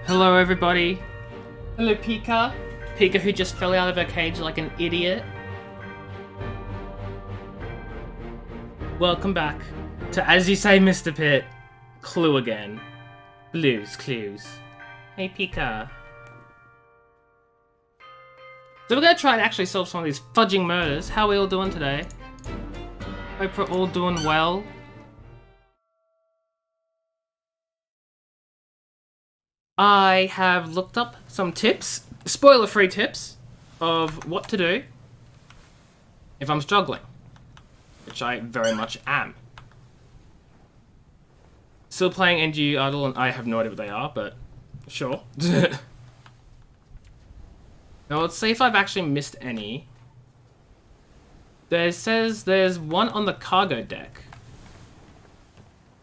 Hello everybody. Hello Pika. Pika who just fell out of her cage like an idiot. Welcome back to, as you say, Mr. Pitt, Clue again. Blues Clues. Hey Pika. So we're gonna try and actually solve some of these fudging murders. How are we all doing today? Hope we're all doing well. I have looked up some tips, spoiler-free tips, of what to do if I'm struggling, which I very much am. Still playing NG Idle, and I have no idea what they are, but sure. Now let's see if I've actually missed any. There says there's one on the cargo deck.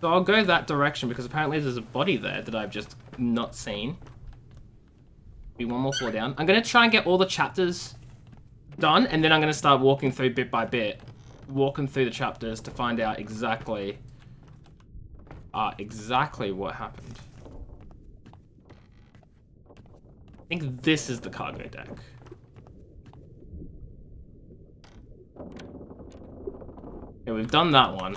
So I'll go that direction because apparently there's a body there that I've just not seen. Be one more floor down. I'm gonna try and get all the chapters done, and then I'm gonna start walking through bit by bit, walking through the chapters to find out exactly what happened. I think this is the cargo deck. Okay, we've done that one.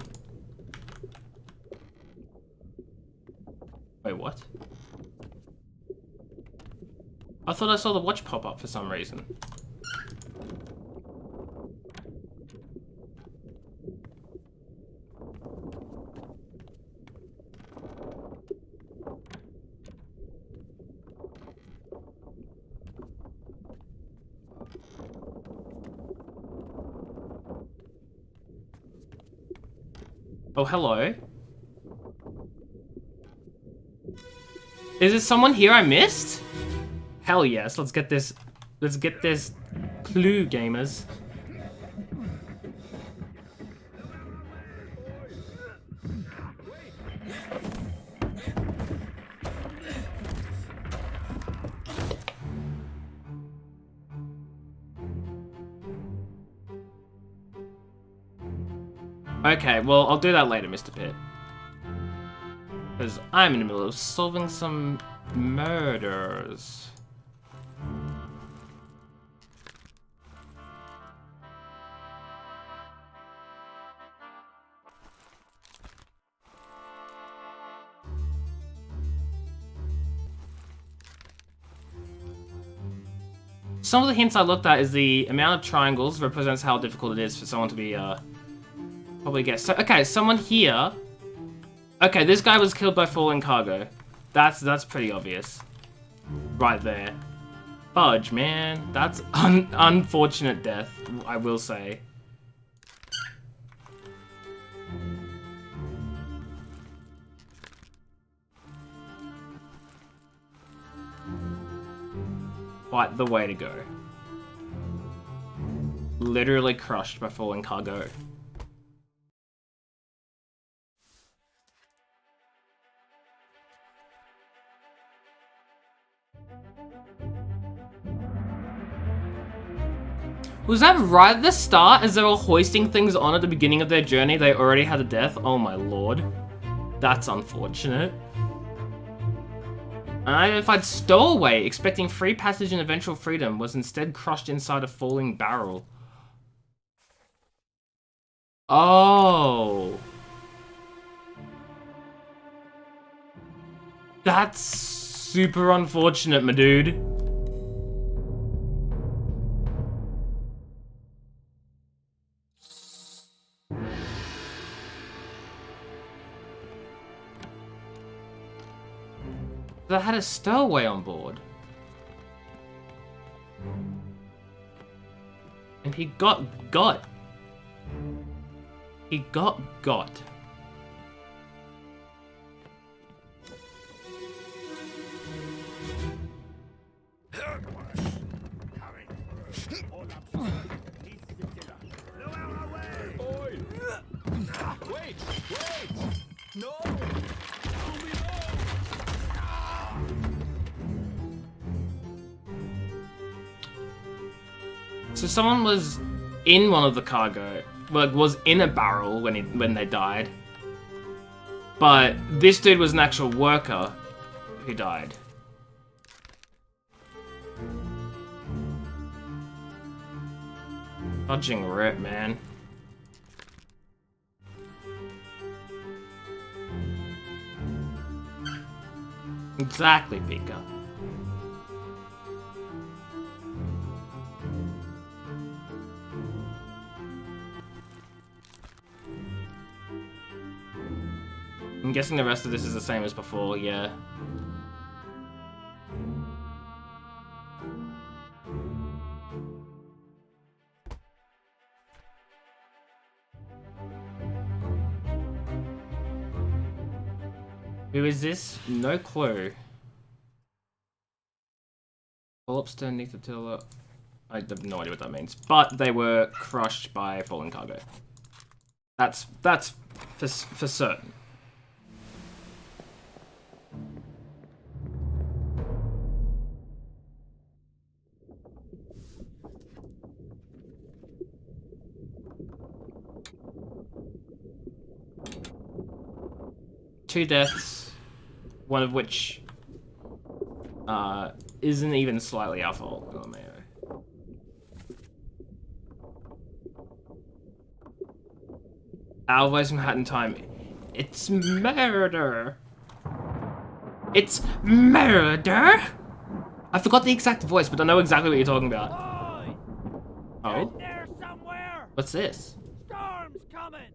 Wait, what? I thought I saw the watch pop up for some reason. Oh, hello. Is there someone here I missed? Hell yes, let's get this clue, gamers. Okay, well, I'll do that later, Mr. Pitt. Because I'm in the middle of solving some murders. some of the hints I looked at is the amount of triangles represents how difficult it is for someone to be, probably guess. So, okay, someone here. Okay, this guy was killed by falling cargo. That's pretty obvious. Right there. Fudge, man. That's unfortunate death, I will say. Quite the way to go. Literally crushed by falling cargo. Was that right at the start, as they were hoisting things on at the beginning of their journey, they already had a death? Oh my lord. That's unfortunate. An unidentified stowaway, expecting free passage and eventual freedom, was instead crushed inside a falling barrel. Oh. That's super unfortunate, my dude. They had a stowaway on board. And he got. He got. Wait! No! So someone was in one of the cargo, like was in a barrel when they died. But this dude was an actual worker who died. Dodging rip, man. Exactly, Pika. I'm guessing the rest of this is the same as before, yeah. Who is this? No clue. Pull-ups underneath the tiller. I have no idea what that means. But they were crushed by falling cargo. That's for certain. Two deaths, one of which isn't even slightly our fault. Oh, man. Our voice from Hat in Time. It's murder. It's murder. I forgot the exact voice, but I know exactly what you're talking about. Boy! Oh? Get there somewhere! What's this? Storm's coming!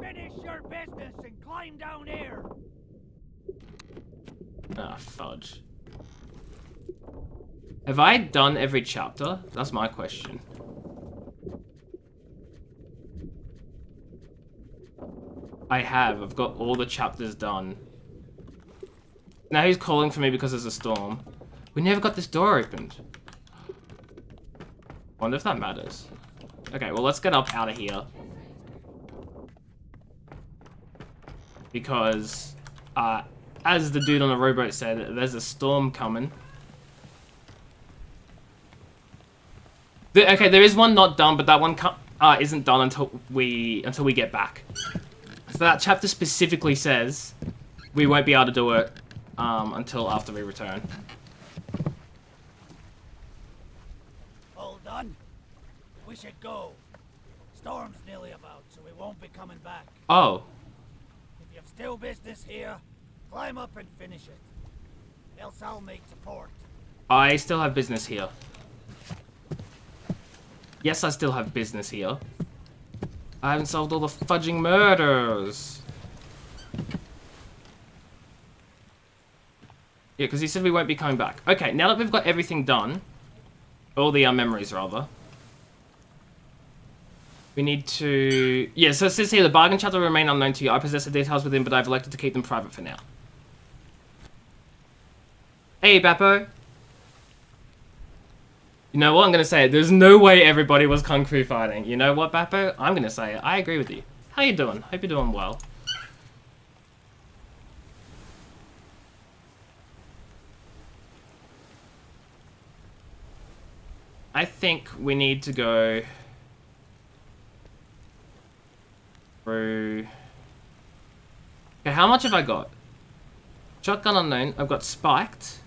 Finish your business and climb down here! Ah, fudge. Have I done every chapter? That's my question. I have. I've got all the chapters done. Now he's calling for me because there's a storm. We never got this door opened. Wonder if that matters. Okay, well, let's get up out of here. Because, as the dude on the rowboat said, there's a storm coming. Okay, there is one not done, but that one isn't done until we get back. So that chapter specifically says we won't be able to do it until after we return. All done? We should go. Storm's nearly about, so we won't be coming back. Oh. If you've still business here, climb up and finish it. Else I'll make to port. I still have business here. Yes, I still have business here. I haven't solved all the fudging murders. Yeah, because he said we won't be coming back. Okay, now that we've got everything done, all the memories rather, we need to... Yeah, so it says here, the bargain chapter will remain unknown to you. I possess the details within, but I've elected to keep them private for now. Hey, Bappo. You know what? I'm going to say it. There's no way everybody was kung fu fighting. You know what, Bappo? I'm going to say it. I agree with you. How you doing? Hope you're doing well. I think we need to go through... Okay, how much have I got? Shotgun unknown. I've got spiked.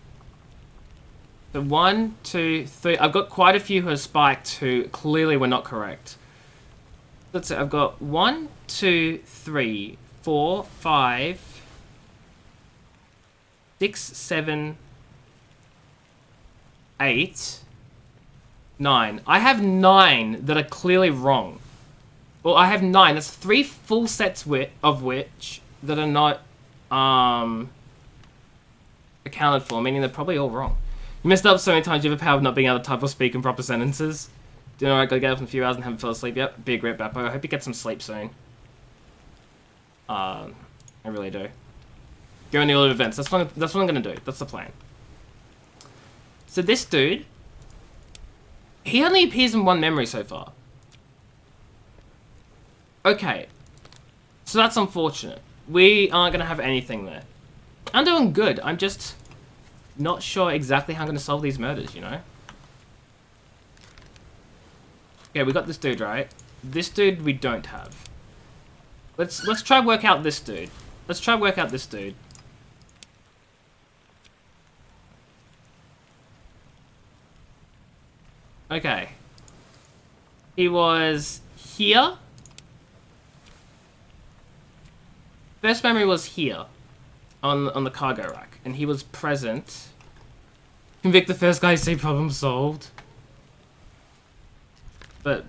So 1, 2, 3. I've got quite a few who are spiked who clearly were not correct. Let's see. I've got 1, 2, 3, 4, 5, 6, 7, 8, 9. I have 9 that are clearly wrong. Well, I have 9. That's 3 full sets of which that are not accounted for, meaning they're probably all wrong. You messed up so many times you have a power of not being able to type or speak in proper sentences. Doing alright, gotta get up in a few hours and haven't fell asleep yet. Be a great Bappo. I hope you get some sleep soon. I really do. Go in the order of events. That's what I'm gonna do. That's the plan. So this dude, he only appears in one memory so far. Okay. So that's unfortunate. We aren't gonna have anything there. I'm doing good. I'm just not sure exactly how I'm gonna solve these murders, you know? Okay, we got this dude, right? This dude we don't have. Let's try work out this dude. Let's try work out this dude. Okay. He was here. First memory was here. On the cargo rack. And he was present. Convict the first guy, see problem solved. But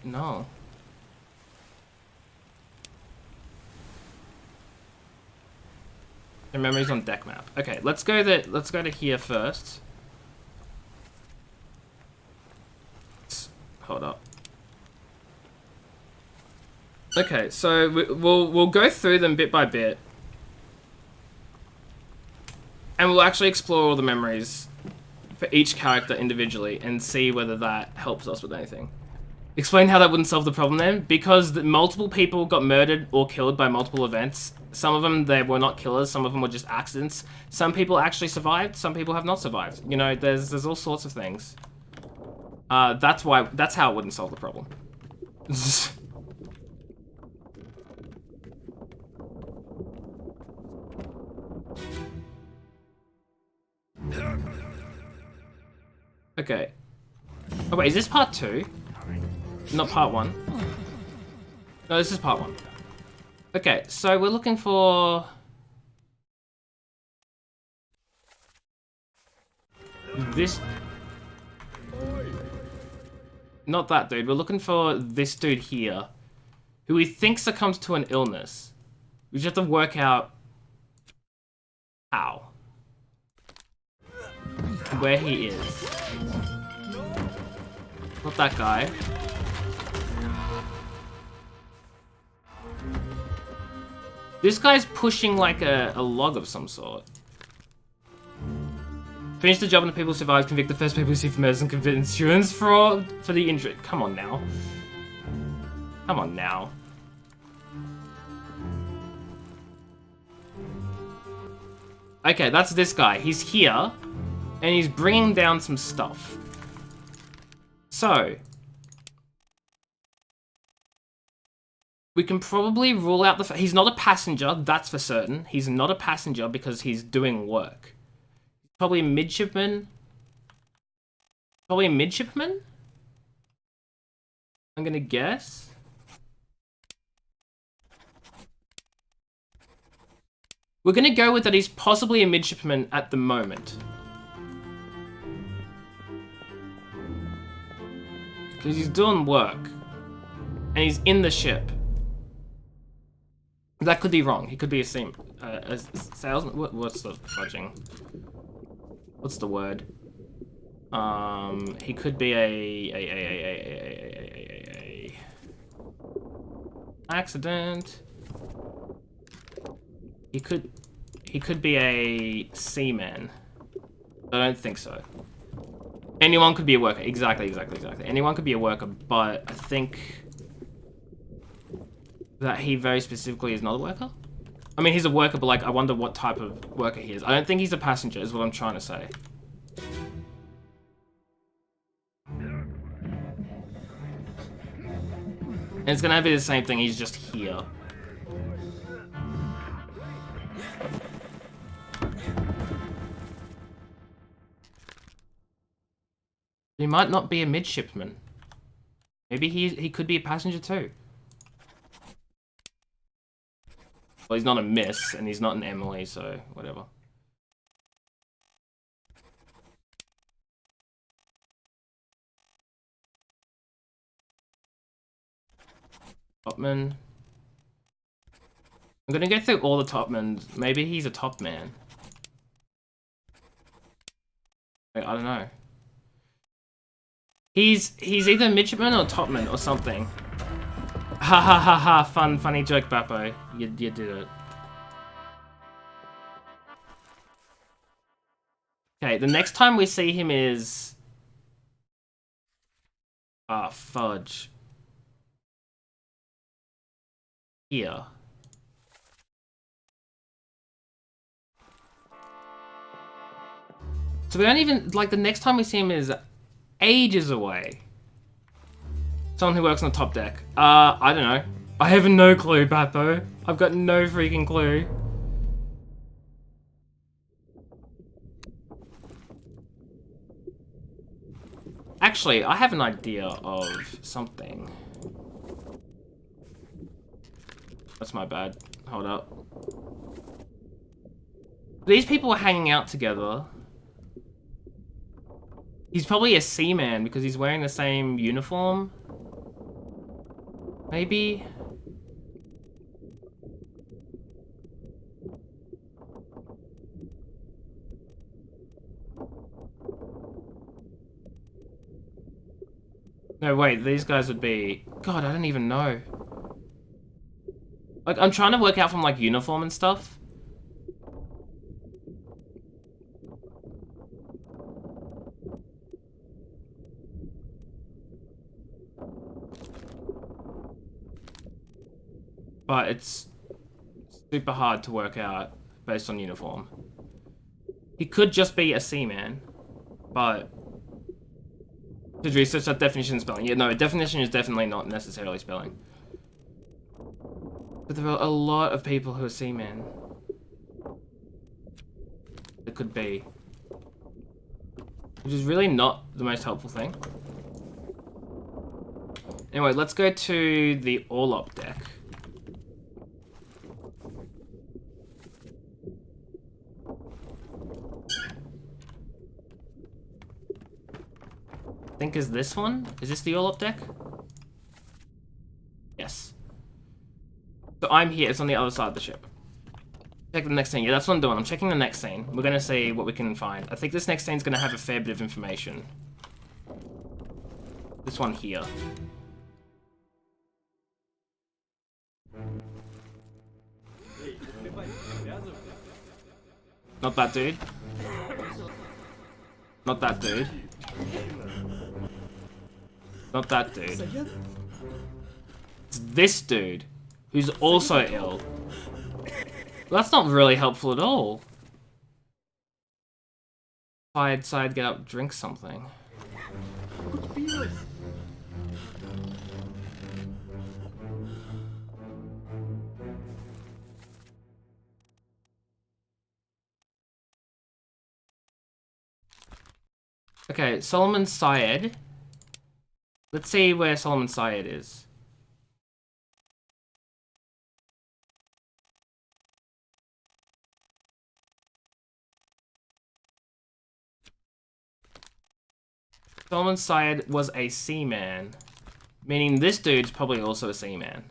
no. The memories on deck map. Okay, let's go to here first. Hold up. Okay, so we'll go through them bit by bit. And we'll actually explore all the memories for each character individually and see whether that helps us with anything. Explain how that wouldn't solve the problem then. Because multiple people got murdered or killed by multiple events. Some of them, they were not killers. Some of them were just accidents. Some people actually survived. Some people have not survived. You know, there's all sorts of things. That's how it wouldn't solve the problem. Okay. Oh wait, is this part 2? Not part 1. No, this is part 1. Okay, so we're looking for... this... Not that dude, we're looking for this dude here. Who he thinks succumbs to an illness. We just have to work out... how. Where he is. Not that guy. This guy's pushing like a log of some sort. Finish the job and the people who survive, convict the first people who see for murders and convict insurance fraud for the injury. Come on now. Come on now. Okay, that's this guy. He's here. And he's bringing down some stuff. So. We can probably rule out the... He's not a passenger, that's for certain. He's not a passenger because he's doing work. Probably a midshipman. Probably a midshipman? I'm gonna guess. We're gonna go with that he's possibly a midshipman at the moment. Because he's doing work. And he's in the ship. That could be wrong. He could be a salesman. What's the fudging? What's the word? He could be a accident. He could be a seaman. I don't think so. Anyone could be a worker. Exactly. Anyone could be a worker, but I think that he very specifically is not a worker. I mean, he's a worker, but like, I wonder what type of worker he is. I don't think he's a passenger, is what I'm trying to say. And it's gonna be the same thing, he's just here. He might not be a midshipman. Maybe he could be a passenger too. Well, he's not a Miss, and he's not an Emily, so whatever. Topman. I'm gonna go through all the topmen. Maybe he's a top man. I don't know. He's either midshipman or topman or something. Ha ha ha ha! Funny joke, Bappo. You did it. Okay, the next time we see him is... Ah, fudge. Here. So we don't even... Like, the next time we see him is ages away. Someone who works on the top deck. I don't know. I have no clue, Bappo. I've got no freaking clue. Actually, I have an idea of something. That's my bad. Hold up. These people are hanging out together. He's probably a seaman because he's wearing the same uniform. Maybe? No, wait, these guys would be... God, I don't even know. Like, I'm trying to work out from, like, uniform and stuff. But it's super hard to work out based on uniform. He could just be a seaman, but... Did research that definition and spelling? Yeah, no, definition is definitely not necessarily spelling. But there are a lot of people who are seamen. It could be. Which is really not the most helpful thing. Anyway, let's go to the all-up deck. I think is this one? Is this the all-up deck? Yes. So I'm here, it's on the other side of the ship. Check the next scene. Yeah, that's what I'm doing. I'm checking the next scene. We're gonna see what we can find. I think this next scene's gonna have a fair bit of information. This one here. Not that dude. Not that dude. Not that dude. It's this dude, who's also ill. Well, that's not really helpful at all. Side, get up, drink something. Okay, Solomon Syed. Let's see where Solomon Syed is. Solomon Syed was a seaman. Meaning this dude's probably also a seaman.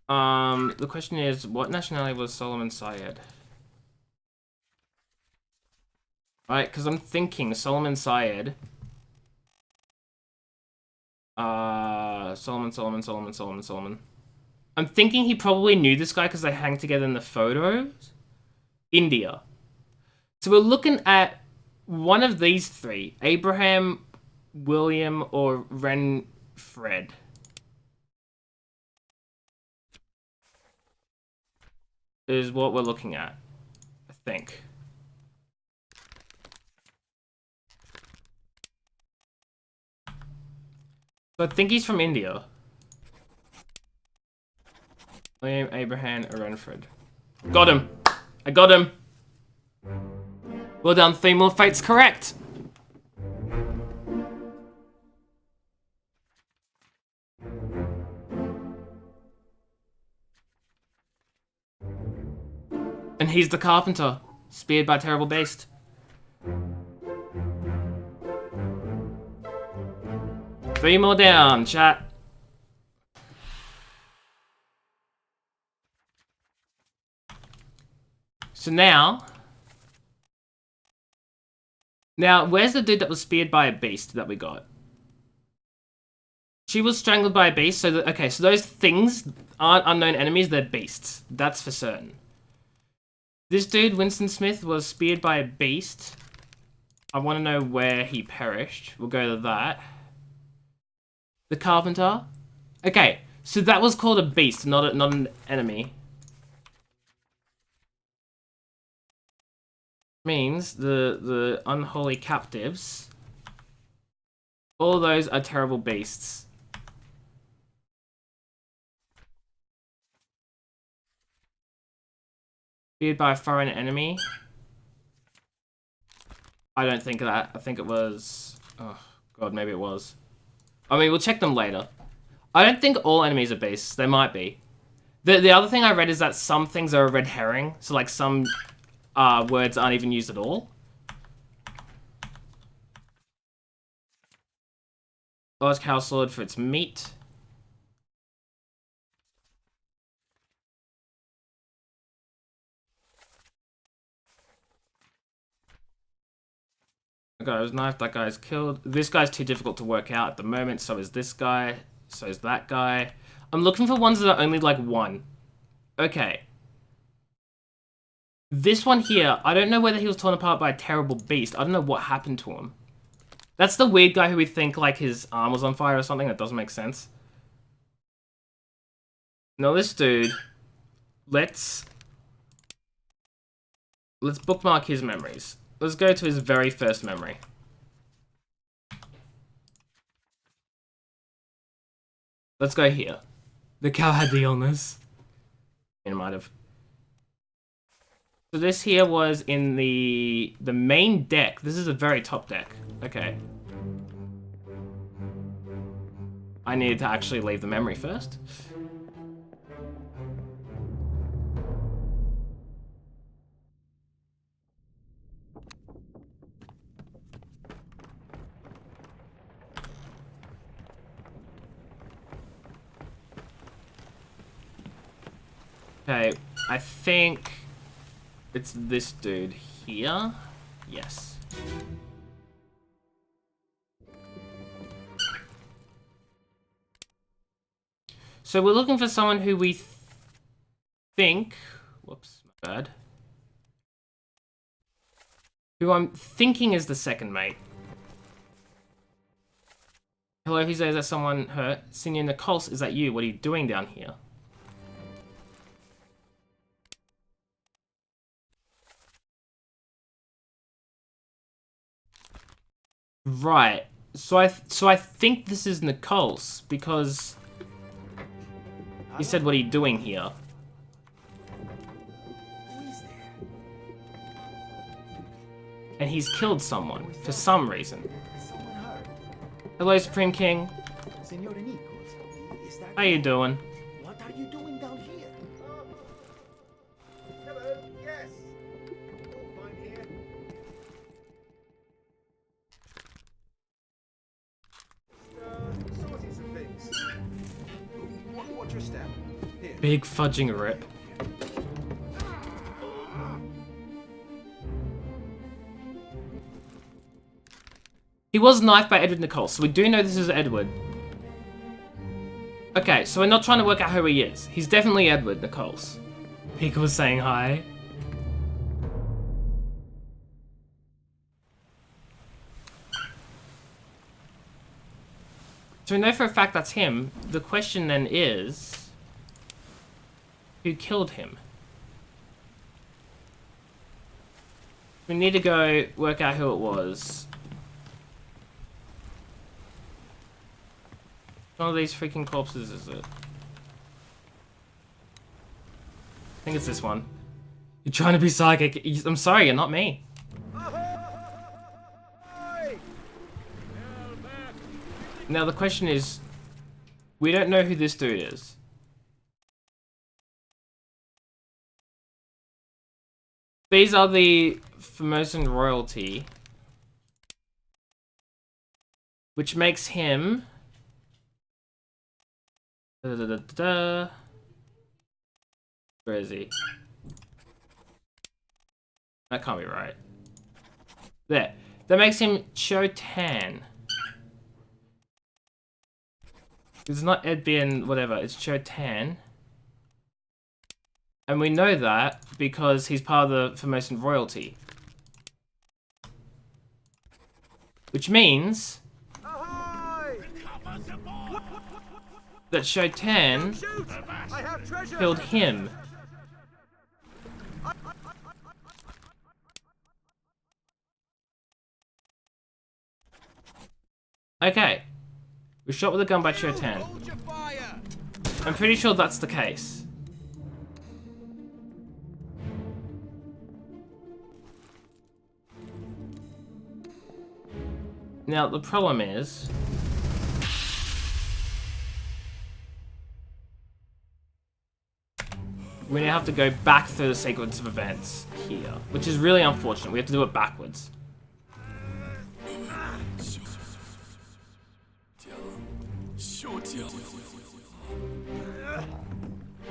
The question is, what nationality was Solomon Syed? Right, because I'm thinking Solomon Syed. Solomon. I'm thinking he probably knew this guy because they hang together in the photos. India. So we're looking at one of these three. Abraham, William, or Renfred. Is what we're looking at, I think. So I think he's from India. William, Abraham, or Renfred. Got him! I got him! Well done, 3 more fates correct! And he's the carpenter, speared by a terrible beast. Three more down, chat. So now, where's the dude that was speared by a beast that we got? She was strangled by a beast, so okay, so those things aren't unknown enemies, they're beasts. That's for certain. This dude, Winston Smith, was speared by a beast. I want to know where he perished. We'll go to that. The carpenter. Okay, so that was called a beast, not an enemy. Means the unholy captives. All those are terrible beasts. Feared by a foreign enemy. I don't think that. I think it was... Oh, God, maybe it was. I mean, we'll check them later. I don't think all enemies are beasts. They might be. The other thing I read is that some things are a red herring. So, like, some words aren't even used at all. Large cow sword for its meat. That guy was knifed, that guy's killed. This guy's too difficult to work out at the moment, so is this guy, so is that guy. I'm looking for ones that are only like one. Okay. This one here, I don't know whether he was torn apart by a terrible beast. I don't know what happened to him. That's the weird guy who we think like his arm was on fire or something. That doesn't make sense. No, this dude, let's bookmark his memories. Let's go to his very first memory. Let's go here. The cow had the illness. It might have. So this here was in the main deck. This is a very top deck. Okay. I needed to actually leave the memory first. Okay, I think it's this dude here. Yes. So we're looking for someone who we think... Whoops, my bad. Who I'm thinking is the second mate. Hello, who says that someone hurt? Senior Nichols, is that you? What are you doing down here? Right. So I think this is Nichols because he said, "What are you doing here?" And he's killed someone for some reason. Hello, Supreme King. How you doing? What are you doing down here? Hello, yes. Fine here. Watch your step. Here. Big fudging rip. He was knifed by Edward Nichols, so we do know this is Edward. Okay, so we're not trying to work out who he is. He's definitely Edward Nichols. Pika was saying hi. So we know for a fact that's him. The question then is, who killed him? We need to go work out who it was. One of these freaking corpses, is it? I think it's this one. You're trying to be psychic. I'm sorry, you're not me. Now the question is, we don't know who this dude is. These are the Formosan royalty, which makes him... Where is he? That can't be right. There. That makes him Cho Tan. It's not Edbian whatever, it's Cho Tan. And we know that because he's part of the Formosan royalty. Which means that Cho Tan killed him. Okay. We shot with a gun by Cho Tan. I'm pretty sure that's the case. Now, the problem is... we now have to go back through the sequence of events here, which is really unfortunate. We have to do it backwards.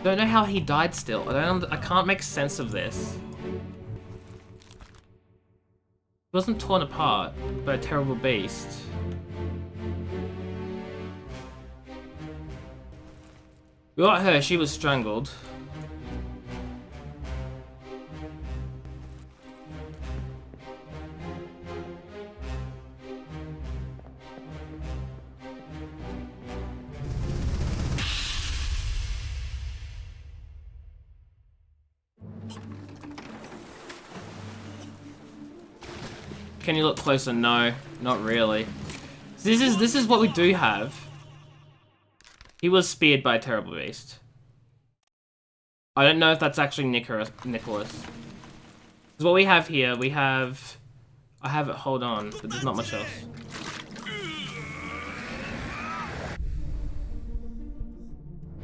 Don't know how he died still. I can't make sense of this. He wasn't torn apart by a terrible beast. We got her, she was strangled. Can you look closer? No, not really. This is what we do have. He was speared by a terrible beast. I don't know if that's actually Nicholas. Because what we have here, we have... I have it, hold on, but there's not much else.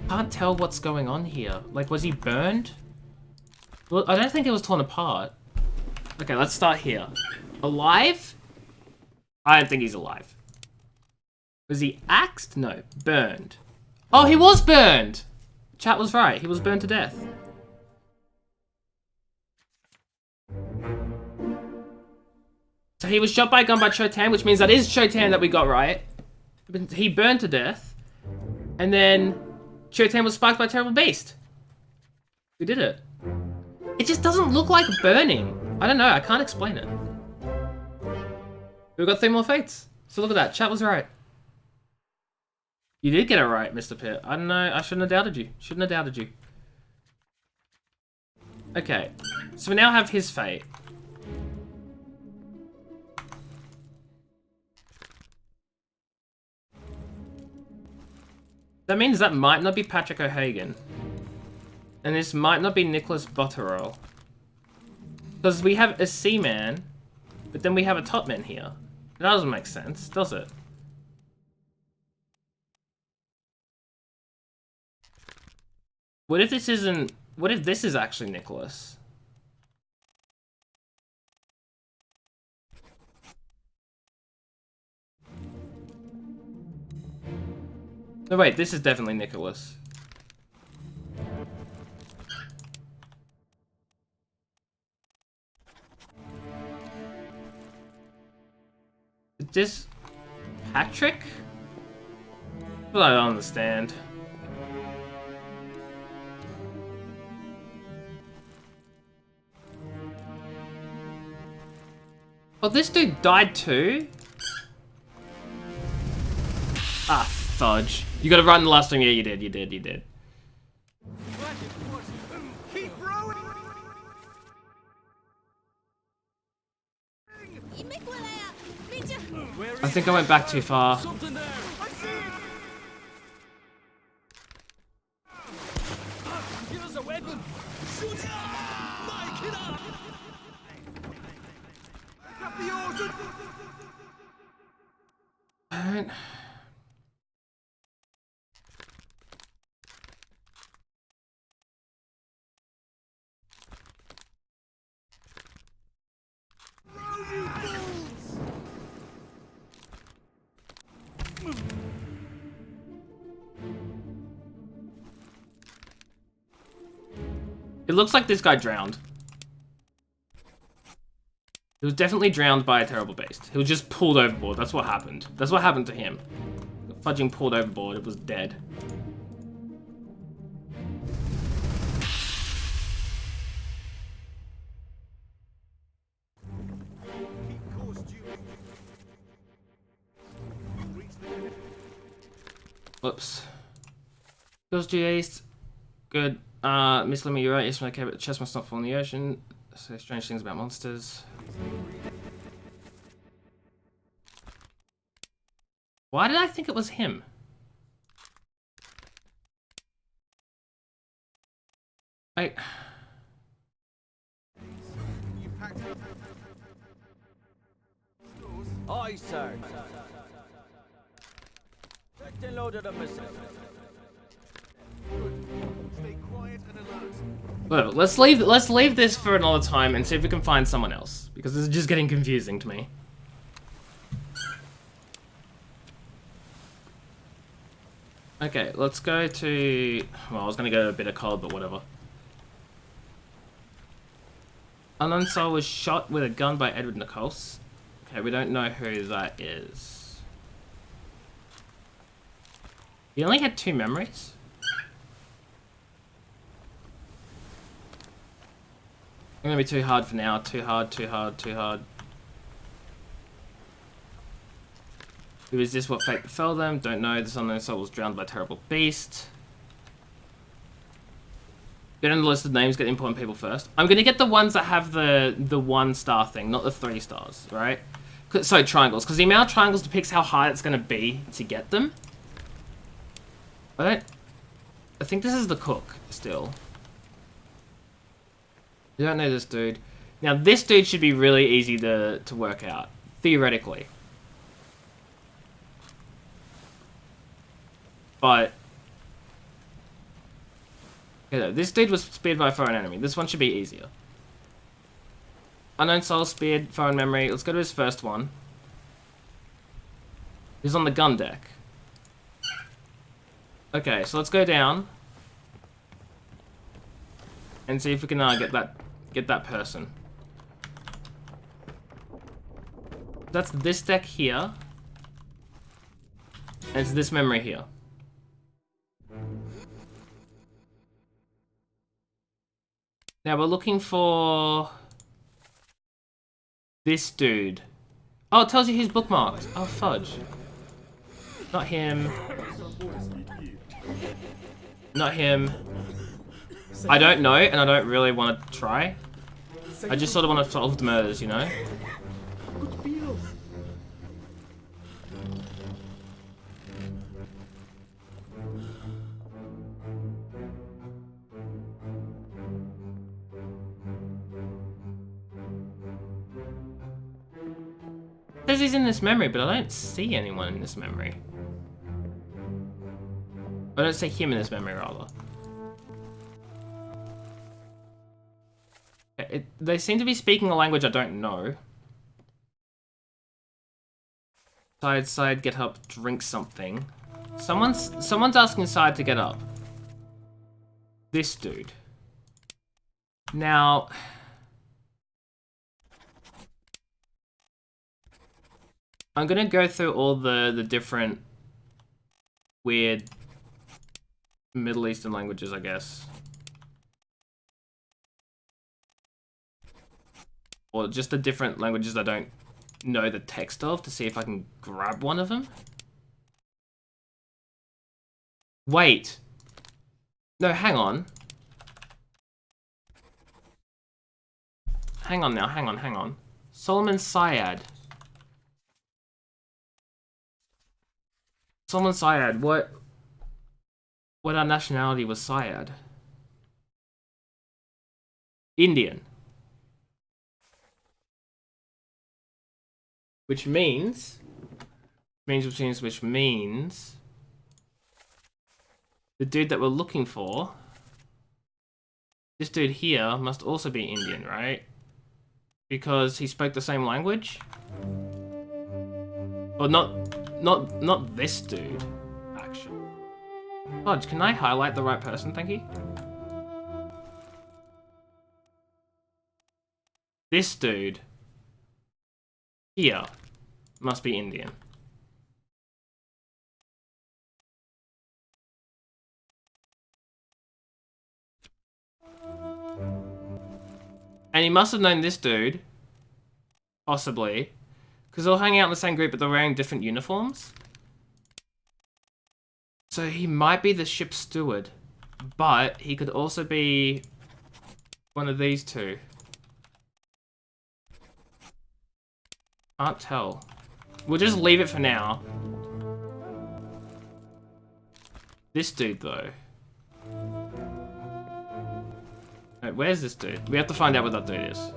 Can't tell what's going on here. Like, was he burned? Well, I don't think it was torn apart. Okay, let's start here. Alive? I don't think he's alive. Was he axed? No. Burned. Oh, he was burned! Chat was right. He was burned to death. So he was shot by a gun by Cho Tan, which means that is Cho Tan that we got right. He burned to death. And then Cho Tan was sparked by a terrible beast. We did it. It just doesn't look like burning. I don't know. I can't explain it. We've got 3 more fates. So look at that. Chat was right. You did get it right, Mr. Pitt. I don't know. I shouldn't have doubted you. Shouldn't have doubted you. Okay. So we now have his fate. That means that might not be Patrick O'Hagan. And this might not be Nicholas Botterill. Because we have a Seaman, but then we have a Topman here. That doesn't make sense, does it? What if this isn't... what if this is actually Nicholas? No, wait, this is definitely Nicholas. this Patrick? Well, I don't understand. Oh, this dude died too? Ah, fudge. You gotta run the last time. Yeah, you did. I think I went back too far. Alright. It looks like this guy drowned. He was definitely drowned by a terrible beast. He was just pulled overboard. That's what happened. That's what happened to him. The fudging pulled overboard. It was dead. Whoops. Course due east. Good. Miss Lemmy, you're right. Yes, okay, but the chest must not fall in the ocean. Say strange things about monsters. Why did I think it was him? I... Aye, sir. Checked and loaded the missile. Stay quiet and alert. Whatever. Let's leave this for another time and see if we can find someone else, because this is just getting confusing to me. Okay, let's go to... Well, I was gonna go to a bit of cold, but whatever. Unknown soul was shot with a gun by Edward Nichols. Okay, we don't know who that is. He only had 2 memories? It's gonna be too hard for now. Too hard. Who is this? What fate befell them? Don't know. This unknown soul was drowned by a terrible beast. Get in the list of names, get important people first. I'm gonna get the ones that have the 1-star thing, not the 3 stars, right? So triangles, because the amount of triangles depicts how hard it's gonna be to get them. I think this is the cook, still. You don't know this dude. Now, this dude should be really easy to work out, theoretically. But... okay, this dude was speared by a foreign enemy. This one should be easier. Unknown soul, speared, foreign memory. Let's go to his first one. He's on the gun deck. Okay, so let's go down. And see if we can get that person. That's this deck here. And it's this memory here. Now we're looking for this dude. Oh, it tells you he's bookmarked. Oh, fudge. Not him. Not him. I don't know, and I don't really want to try. I just sort of want to solve the murders, you know? It says he's in this memory, but I don't see anyone in this memory. I don't see him in this memory, rather. They seem to be speaking a language I don't know. Side, get up, drink something. Someone's asking Side to get up. This dude. Now... I'm gonna go through all the different weird Middle Eastern languages, I guess. Or just the different languages I don't know the text of to see if I can grab one of them. Wait. No, hang on. Hang on now, hang on. Solomon Syed. Solomon Syed, what our nationality was Syed? Indian. Which means the dude that we're looking for, this dude here must also be Indian, right? Because he spoke the same language? Or not this dude, actually. Hodge, can I highlight the right person, thank you? This dude here must be Indian. And he must have known this dude, possibly, because they're all hanging out in the same group, but they're wearing different uniforms. So he might be the ship's steward, but he could also be one of these two. Can't tell. We'll just leave it for now. This dude, though. Wait, where's this dude? We have to find out what that dude is.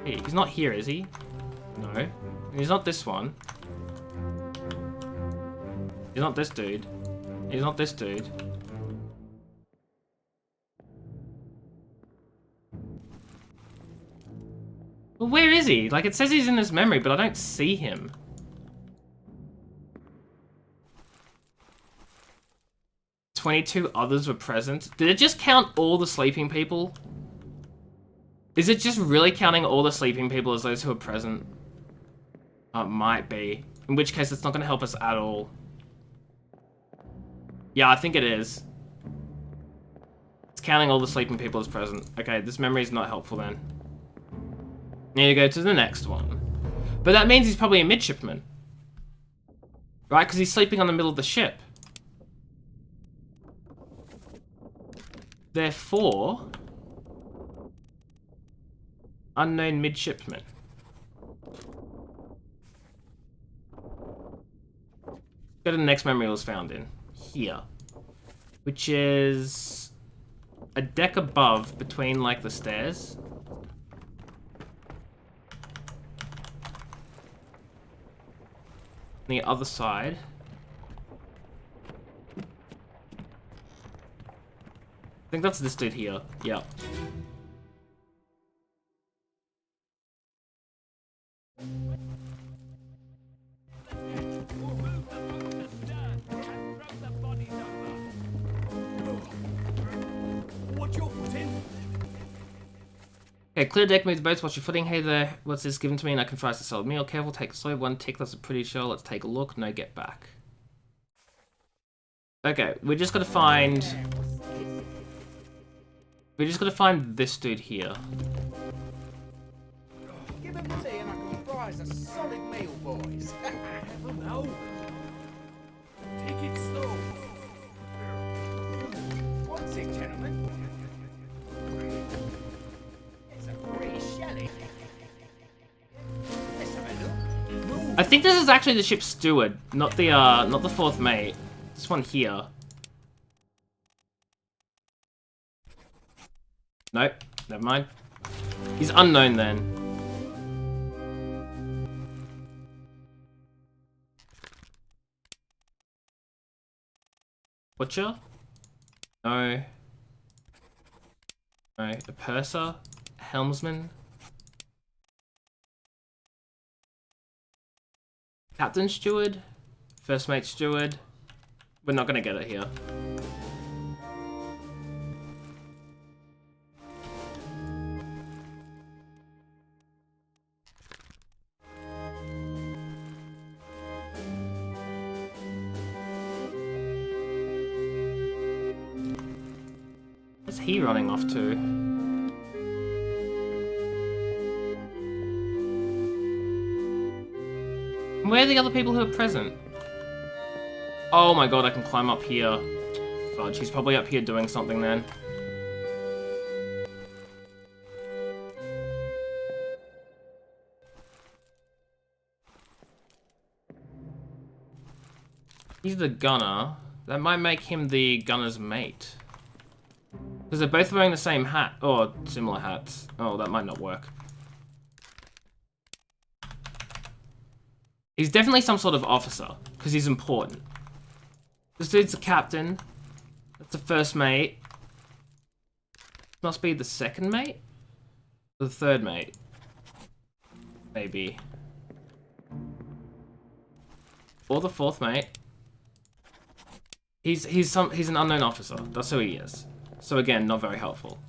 Hey, he's not here, is he? No. He's not this one. He's not this dude. He's not this dude. Well, where is he? Like, it says he's in this memory, but I don't see him. "22 others were present." Did it just count all the sleeping people? Is it just really counting all the sleeping people as those who are present? It might be. In which case, it's not going to help us at all. Yeah, I think it is. It's counting all the sleeping people as present. Okay, this memory is not helpful then. Need to go to the next one. But that means he's probably a midshipman. Right, because he's sleeping on the middle of the ship. Therefore, unknown midshipman. Go to the next memory it was found in. Here. Which is a deck above between, like, the stairs. The other side. I think that's this dude here. Yeah. Watch your footing. Okay, clear deck, move the boats, watch your footing. Hey there, what's this given to me and I can fry a solid meal. Careful, take it slow. One tick, that's a pretty sure. Let's take a look. No, get back. Okay, we're just gonna find... We're just gonna find this dude here. Give him tea and I can fry us a solid meal, boys. Never know. Take it slow. What's it, gentlemen? It's a pretty shelly. Let's have a look. I think this is actually the ship's steward, not the fourth mate. This one here. Nope, never mind. He's unknown then. Butcher? No. No. A purser? A helmsman? Captain steward? First mate steward? We're not gonna get it here. he running off to? Where are the other people who are present? Oh my god, I can climb up here. Fudge, he's probably up here doing something then. He's the gunner. That might make him the gunner's mate. Because they're both wearing the same hat. Or similar hats. Oh, that might not work. He's definitely some sort of officer. Because he's important. This dude's the captain. That's the first mate. Must be the second mate? Or the third mate? Maybe. Or the fourth mate. He's an unknown officer. That's who he is. So again, not very helpful.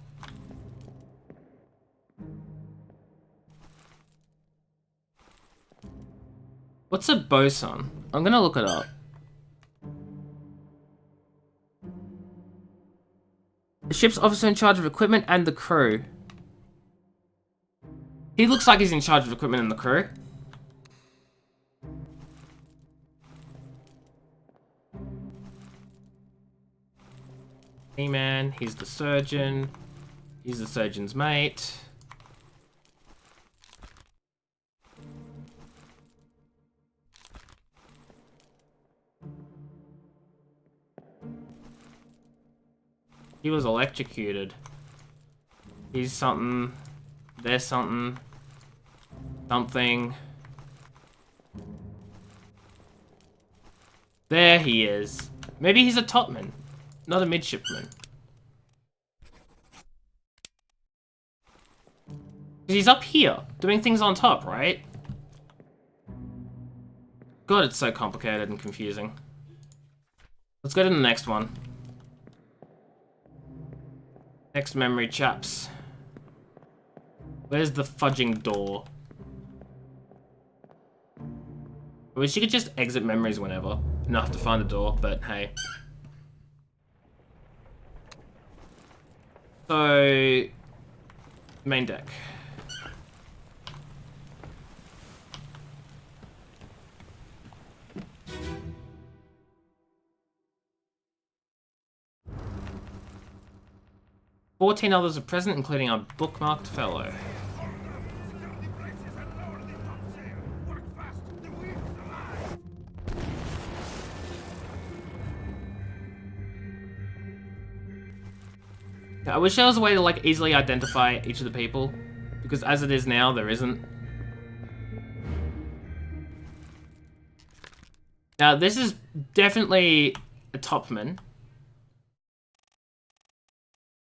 What's a bosun? I'm gonna look it up. The ship's officer in charge of equipment and the crew. He looks like he's in charge of equipment and the crew. Man, he's the surgeon. He's the surgeon's mate. He was electrocuted. He's something. There's something. Something. There he is. Maybe he's a topman. Not a midshipman. He's up here, doing things on top, right? God, it's so complicated and confusing. Let's go to the next one. Next memory, chaps. Where's the fudging door? I wish you could just exit memories whenever. Not have to find the door, but hey. So, main deck. "14 others are present, including our bookmarked fellow." I wish there was a way to like easily identify each of the people, because as it is now, there isn't. Now, this is definitely a topman.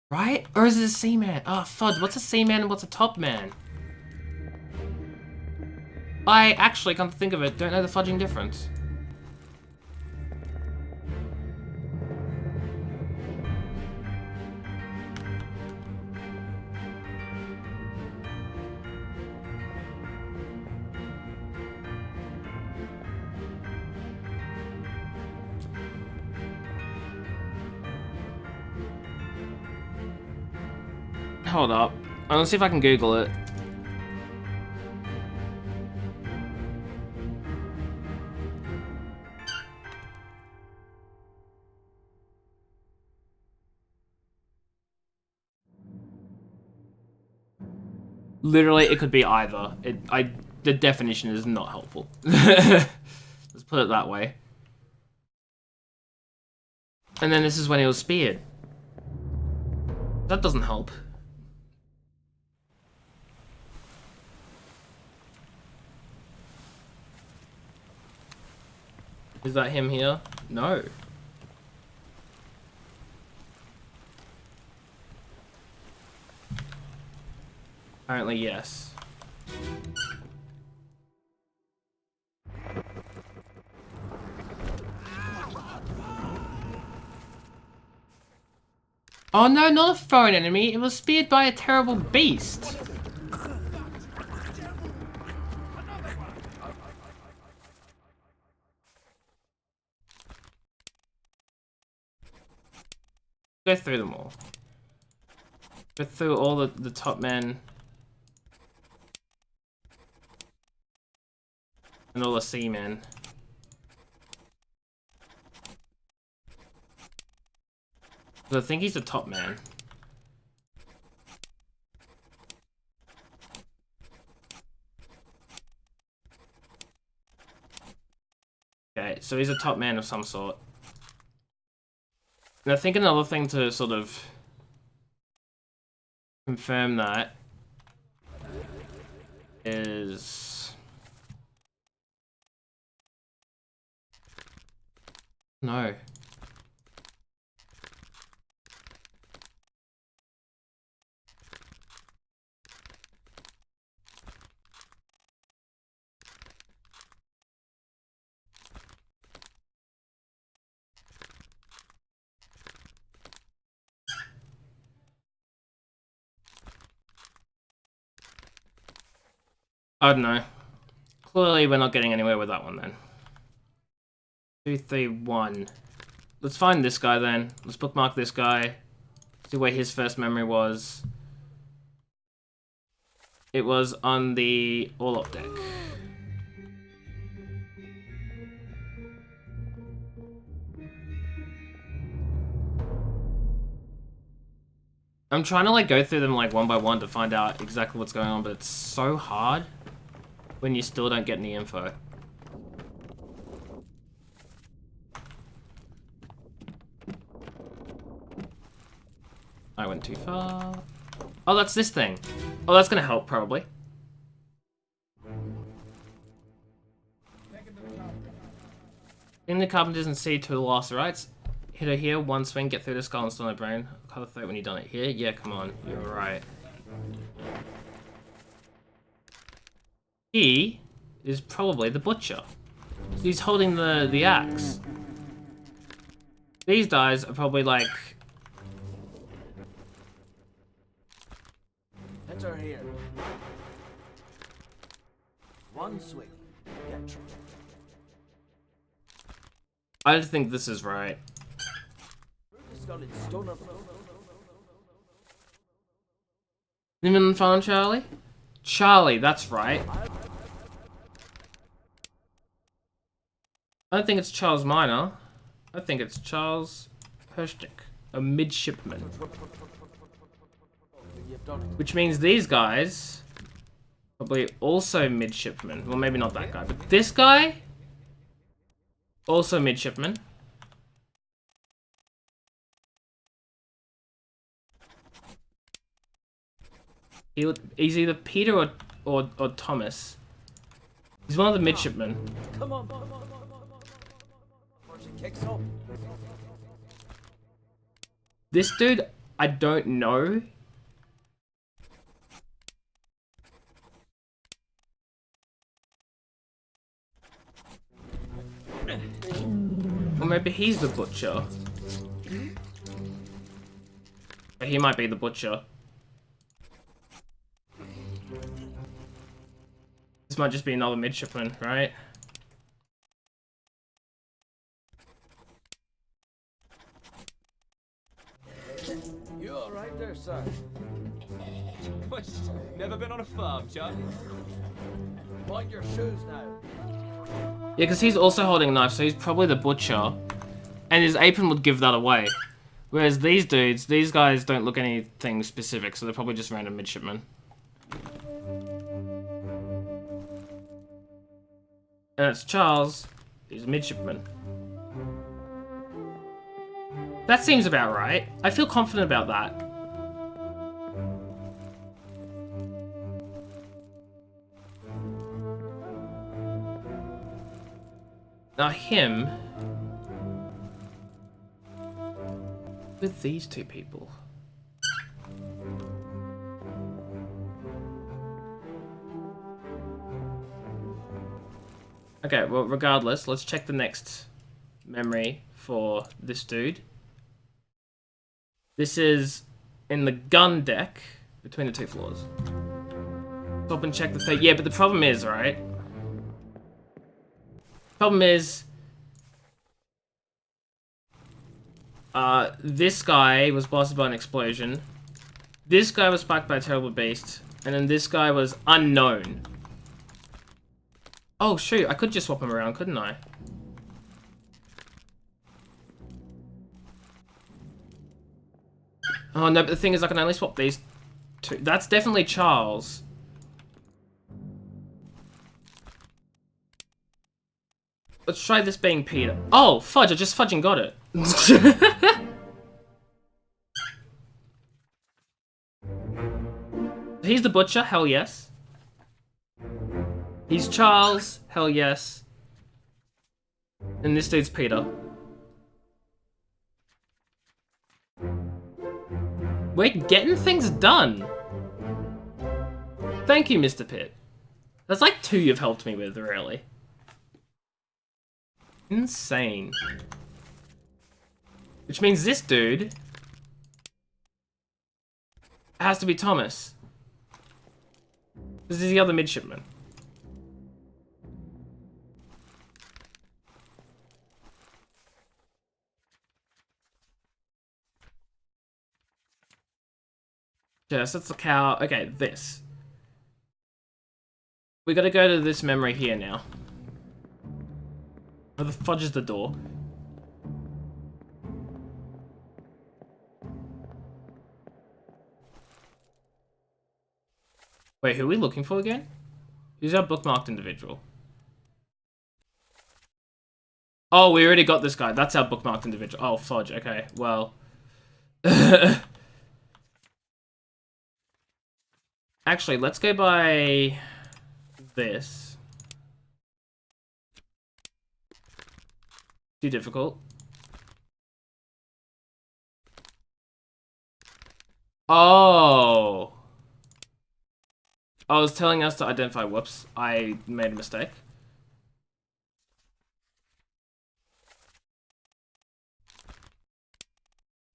Right? Or is it a seaman? Oh, fudge. What's a seaman and what's a topman? I actually, come to think of it, don't know the fudging difference. Hold up. I'm gonna see if I can Google it. Literally, it could be either. The definition is not helpful. Let's put it that way. And then this is when he was speared. That doesn't help. Is that him here? No. Apparently, yes. Oh no, not a foreign enemy. It was speared by a terrible beast. Go through them all. Go through all the top men. And all the seamen. I think he's the top man. Okay, so he's a top man of some sort. And I think another thing to sort of confirm that is... No. I don't know. Clearly we're not getting anywhere with that one then. 2, 3, 1. Let's find this guy then. Let's bookmark this guy. See where his first memory was. It was on the all-up deck. I'm trying to like go through them like one by one to find out exactly what's going on, but it's so hard when you still don't get any info. I went too far. Oh, that's this thing. Oh, that's gonna help, probably. In the carpenters and see to the last rights. Hit her here, one swing, get through the skull and still no brain. Cut a throat when you've done it here. Yeah, come on, you're right. He is probably the butcher. He's holding the axe. These guys are probably like... Hit her here. One swing. Get I just think this is right. Lemon Farm Charlie? Charlie, that's right. I don't think it's Charles Minor. I think it's Charles Herstick, a midshipman. Which means these guys probably also midshipmen. Well, maybe not that guy, but this guy also midshipman. He's either Peter or Thomas. He's one of the midshipmen. Come on. Before she kicks off. This dude, I don't know. Or maybe he's the butcher. He might be the butcher. This might just be another midshipman, right? You alright there, sir? What? Never been on a farm, Chuck? Mind your shoes now. Yeah, because he's also holding a knife, so he's probably the butcher. And his apron would give that away. Whereas these dudes, these guys don't look anything specific, so they're probably just random midshipmen. And it's Charles, who's a midshipman. That seems about right. I feel confident about that. Now him with these two people. Okay, well, regardless, let's check the next memory for this dude. This is in the gun deck between the two floors. Stop and check the thing. Yeah, but the problem is, right? Problem is, this guy was blasted by an explosion. This guy was spiked by a terrible beast, and then this guy was unknown. Oh shoot, I could just swap him around, couldn't I? Oh no, but the thing is I can only swap these two. That's definitely Charles. Let's try this being Peter. Oh, fudge, I just fudging got it. He's the butcher, hell yes. He's Charles, hell yes. And this dude's Peter. We're getting things done. Thank you, Mr. Pitt. That's like 2 you've helped me with, really. Insane. Which means this dude has to be Thomas. This is the other midshipman. Yes, that's the cow. Okay, this. We gotta go to this memory here now. Where the fudge is the door? Wait, who are we looking for again? Who's our bookmarked individual? Oh, we already got this guy. That's our bookmarked individual. Oh, fudge. Okay, well. Actually, let's go by this. Too difficult. Oh. I was telling us to identify. Whoops, I made a mistake.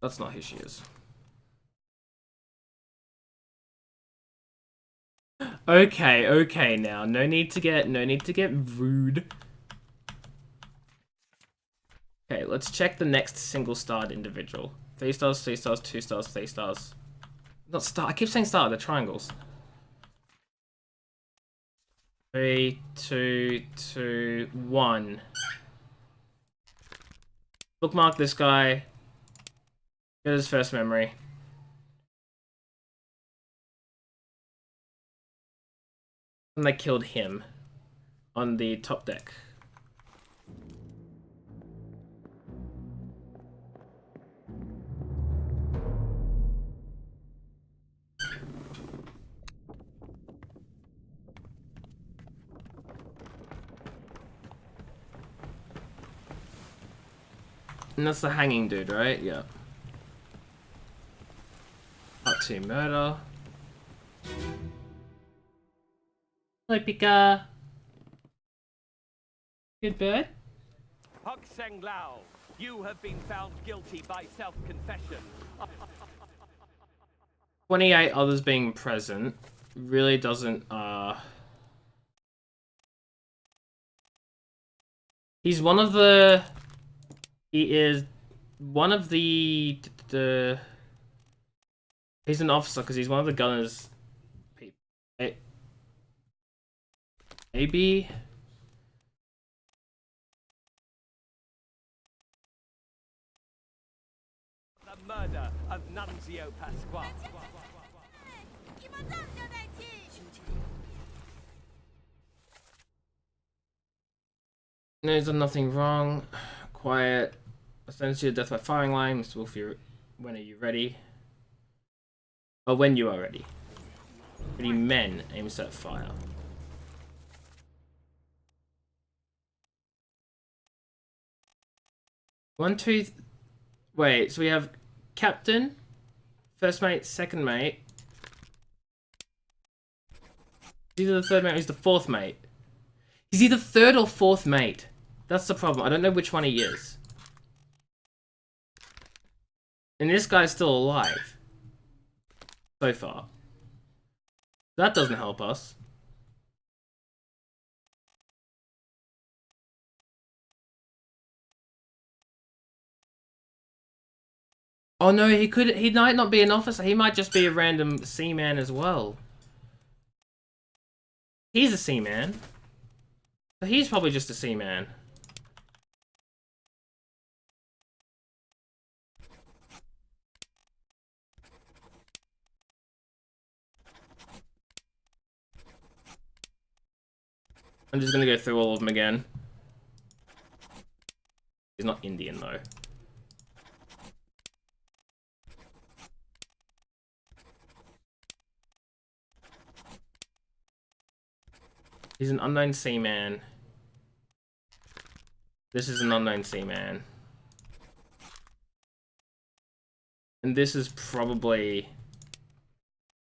That's not who she is. Okay, okay now. No need to get rude. Okay, let's check the next single starred individual. 3 stars, 3 stars, 2 stars, 3 stars. Not star. I keep saying star, they're triangles. 3, 2, 2, 1. Bookmark this guy. Get his first memory. And they killed him on the top deck. And that's the hanging dude, right? Yeah. Part 2 murder. Hello, Pika. Good bird. Hok Seng Lao, you have been found guilty by self-confession. 28 others being present really doesn't, He's one of the... He is one of the... He's an officer because he's one of the gunners. Maybe... The murder of Nunzio Pasquale. No, he's done nothing wrong. Quiet. I sentence you to death by firing line. Mr. Wolf, when are you ready? Oh, when you are ready. Ready, men. Aim, set, fire. One, two... Wait, so we have captain, first mate, second mate. He's either the third mate or he's the fourth mate. He's either third or fourth mate. That's the problem. I don't know which one he is. And this guy's still alive. So far. That doesn't help us. Oh no, he might not be an officer, he might just be a random seaman as well. He's a seaman. So he's probably just a seaman. I'm just gonna go through all of them again. He's not Indian though. He's an unknown seaman. This is an unknown seaman. And this is probably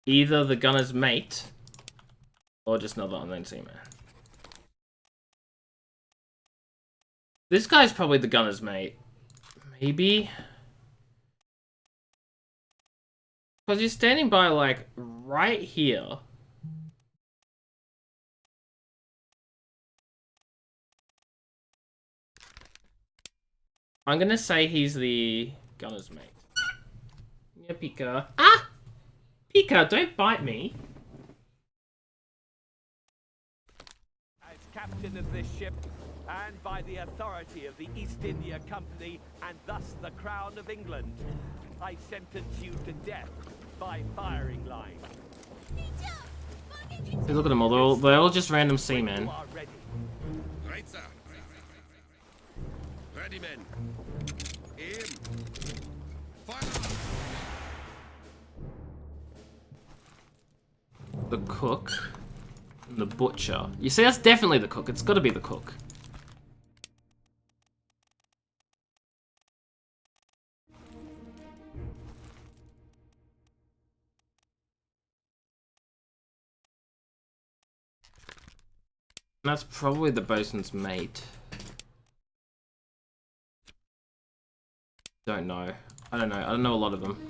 either the gunner's mate or just another unknown seaman. This guy's probably the gunner's mate. Maybe. Because he's standing by, like, right here. I'm gonna say he's the gunner's mate. Yeah, Pika. Ah! Pika, don't bite me. As captain of this ship, and by the authority of the East India Company, and thus the Crown of England, I sentence you to death by firing line. Hey, look at them all. They're all just random seamen. You are ready. Right, sir. Ready, men. Aim. Fire. The cook. And the butcher. You see, that's definitely the cook. It's gotta be the cook. That's probably the bosun's mate. Don't know. I don't know. I don't know a lot of them.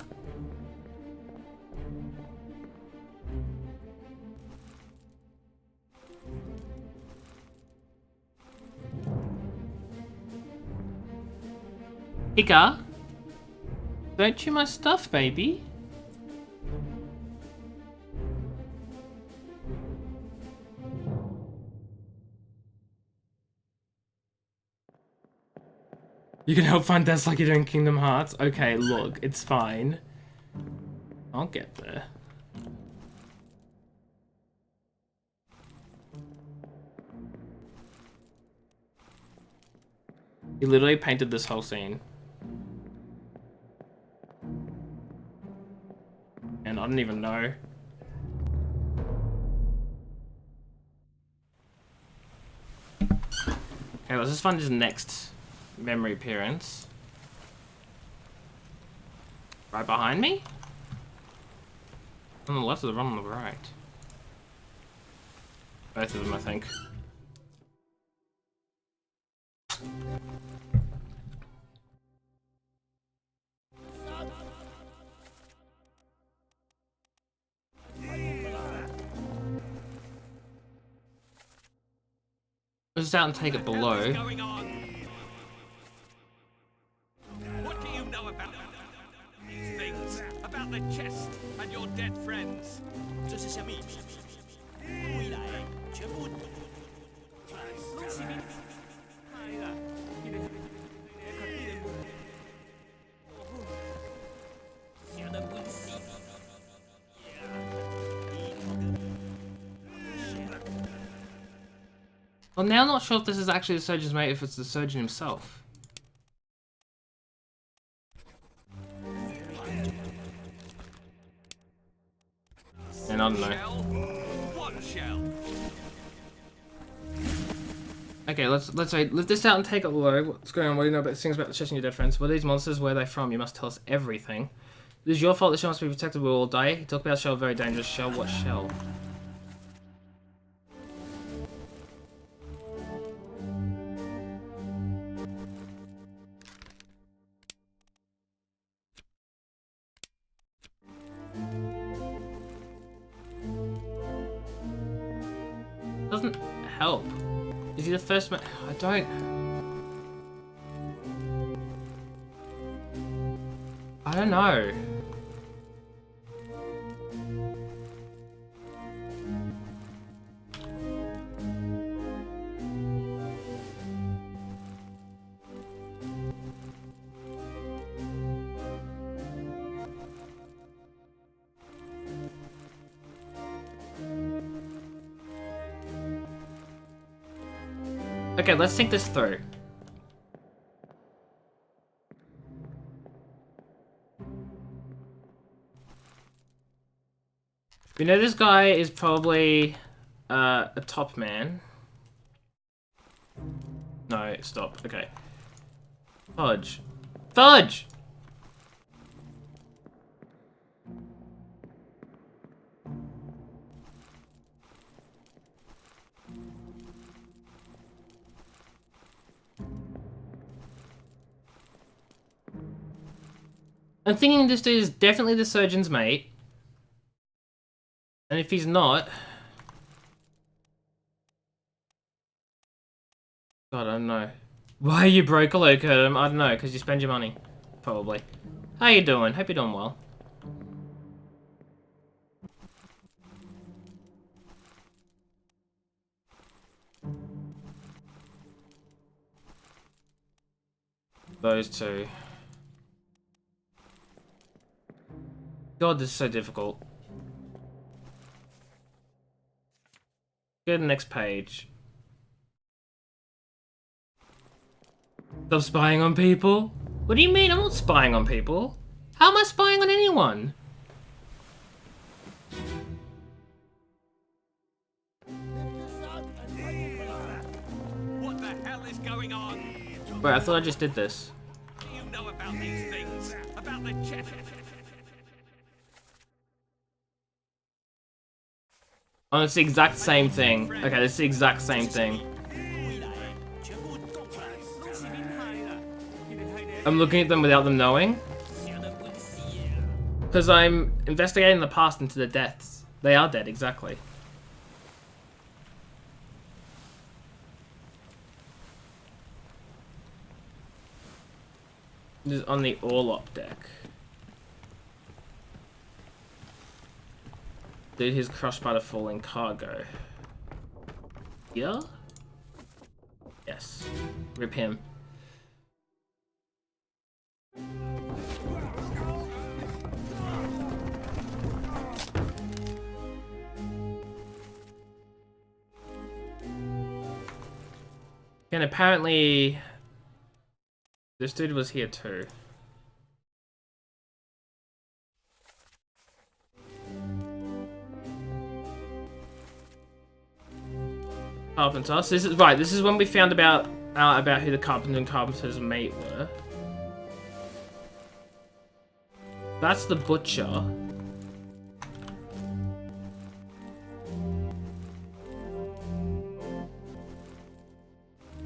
Pika? Don't chew my stuff, baby. You can help find deaths like you do in Kingdom Hearts? Okay, look, it's fine. I'll get there. He literally painted this whole scene. And I don't even know. Okay, let's just find his next memory appearance. Right behind me? On the left or the on the right? Both of them, I think. Let's just out and take it below. What is going on? What do you know about these things? About the chest and your dead friends? Well, now I'm not sure if this is actually the surgeon's mate, if it's the surgeon himself. And I don't know. Shell? What shell? Okay, let's lift this out and take it below. What's going on? What do you know about things about the chest and your dead friends? What are these monsters? Where are they from? You must tell us everything. This is your fault. The shell must be protected. We'll all die. You talk about shell, very dangerous. Shell, what shell? Doesn't help. Is he the first man? I don't know. Okay, let's think this through. We know this guy is probably a top man. No, stop. Okay. Fudge. Fudge! I'm thinking this dude is definitely the surgeon's mate. And if he's not... God, I don't know. Why are you broke, hello, Curtin? I don't know, because you spend your money. Probably. How you doing? Hope you're doing well. Those two. God, this is so difficult. Go to the next page. Stop spying on people? What do you mean? I'm not spying on people. How am I spying on anyone? What the hell is going on? Wait, I thought I just did this. Do you know about these things? About the chest? Oh, it's the exact same thing. Okay, it's the exact same thing. I'm looking at them without them knowing. Because I'm investigating the past into the deaths. They are dead, exactly. This is on the Orlop deck. Dude, he's crushed by the falling cargo. Yeah? Yes. Rip him. And apparently... this dude was here too. Carpenter. So this is right. This is when we found out about who the carpenter and carpenter's mate were. That's the butcher.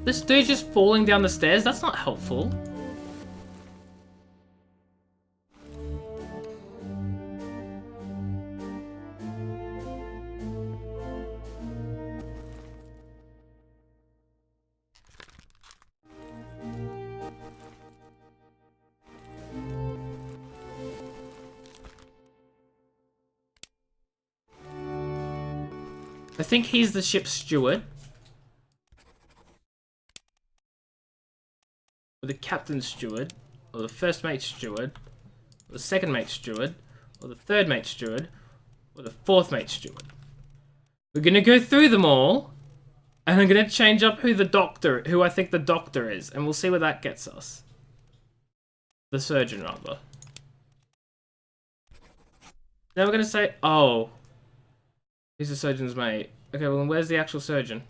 This dude's just falling down the stairs. That's not helpful. I think he's the ship's steward. Or the captain's steward. Or the first mate's steward. Or the second mate's steward. Or the third mate's steward. Or the fourth mate's steward. We're gonna go through them all. And I'm gonna change up who I think the doctor is. And we'll see where that gets us. The surgeon, rather. Now we're gonna say, oh. He's the surgeon's mate. Okay, well then where's the actual surgeon?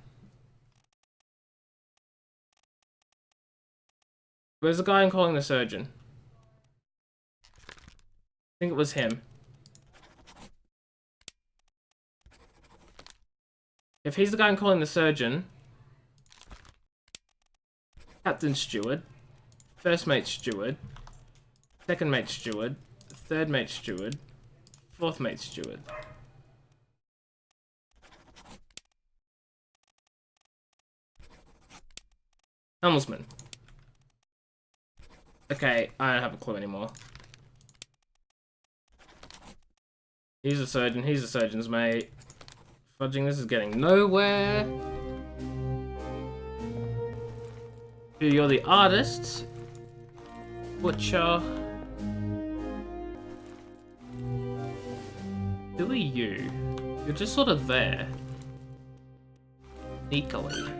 Where's the guy I'm calling the surgeon? I think it was him. If he's the guy I'm calling the surgeon... Captain steward. First mate steward. Second mate steward. Third mate steward. Fourth mate steward. Helmsman. Okay, I don't have a clue anymore. He's a surgeon's mate. Fudging, this is getting nowhere. You're the artist. Butcher. Who are you? You're just sort of there. Sneakily.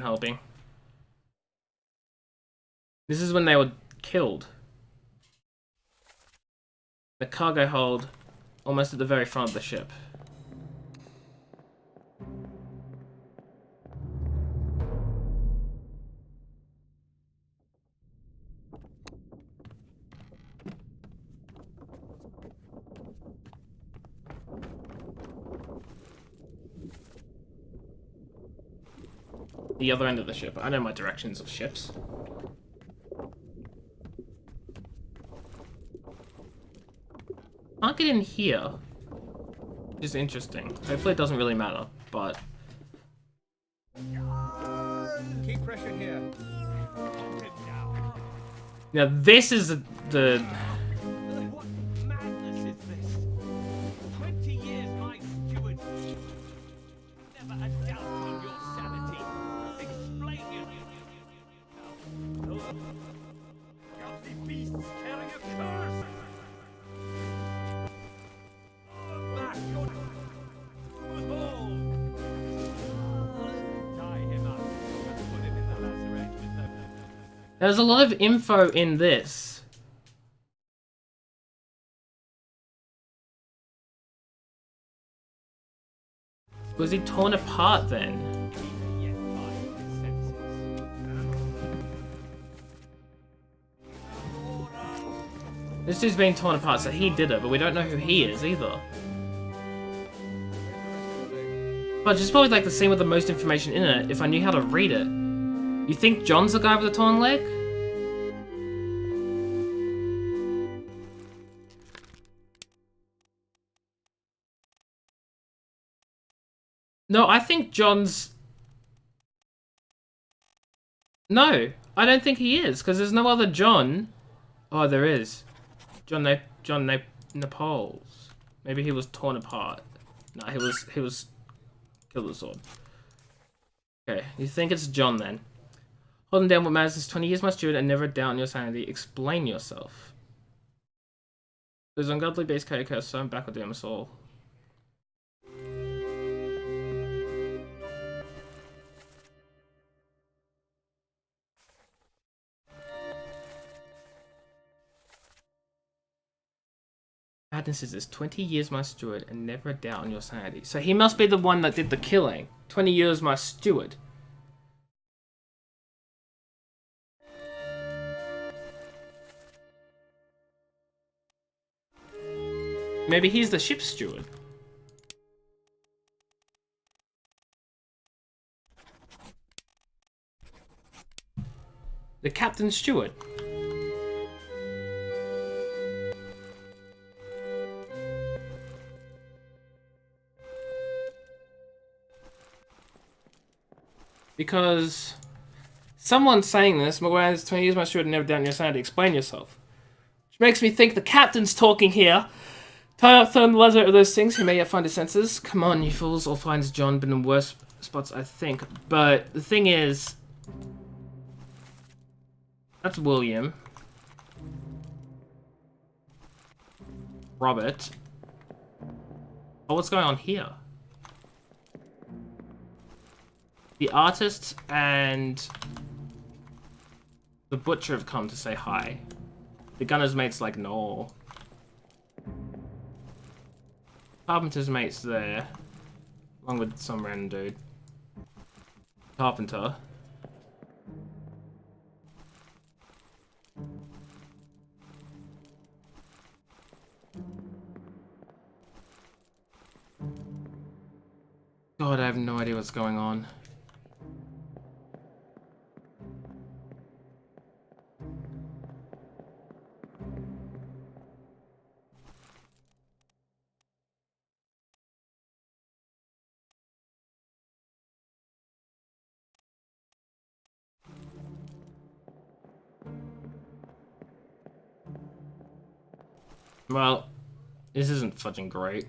Helping. This is when they were killed. The cargo hold, almost at the very front of the ship. The other end of the ship. I know my directions of ships. Can't get in here. Which is interesting. Hopefully it doesn't really matter, but... Keep pressure here. Now this is the... What madness is this? 20 years my steward. Never a doubt on your sanity. Explain yourself. Guilty beasts carrying a curse. Back your... Tie him up and put him in the lazaret with them. There's a lot of info in this. Was he torn apart then? Yet find his senses. This dude's being torn apart, so he did it, but we don't know who he is either. But it's probably like the scene with the most information in it, if I knew how to read it. You think John's the guy with the torn leg? No, I think John's... No, I don't think he is, because there's no other John. Oh, there is. John Napoles. Maybe he was torn apart. No, he was killed with a sword. Okay, you think it's John then? Holding down what matters is 20 years my steward and never doubt your sanity. Explain yourself. Those ungodly beasts carry a curse, so I'm back with them all. Madness is this, 20 years my steward and never a doubt on your sanity. So he must be the one that did the killing. 20 years my steward. Maybe he's the ship's steward. The captain's steward. Because someone's saying this, Maguire's 20 years my steward and never doubt your sanity. Explain yourself. Which makes me think the captain's talking here. Tie up throw the laser of those things, he may yet find his senses. Come on, you fools, all finds John been in worse spots, I think. But the thing is, that's William. Robert. Oh, what's going on here? The artist and the butcher have come to say hi. The gunner's mate's like, no. Carpenter's mate's there, along with some random dude. Carpenter. God, I have no idea what's going on. Well, this isn't fudging great.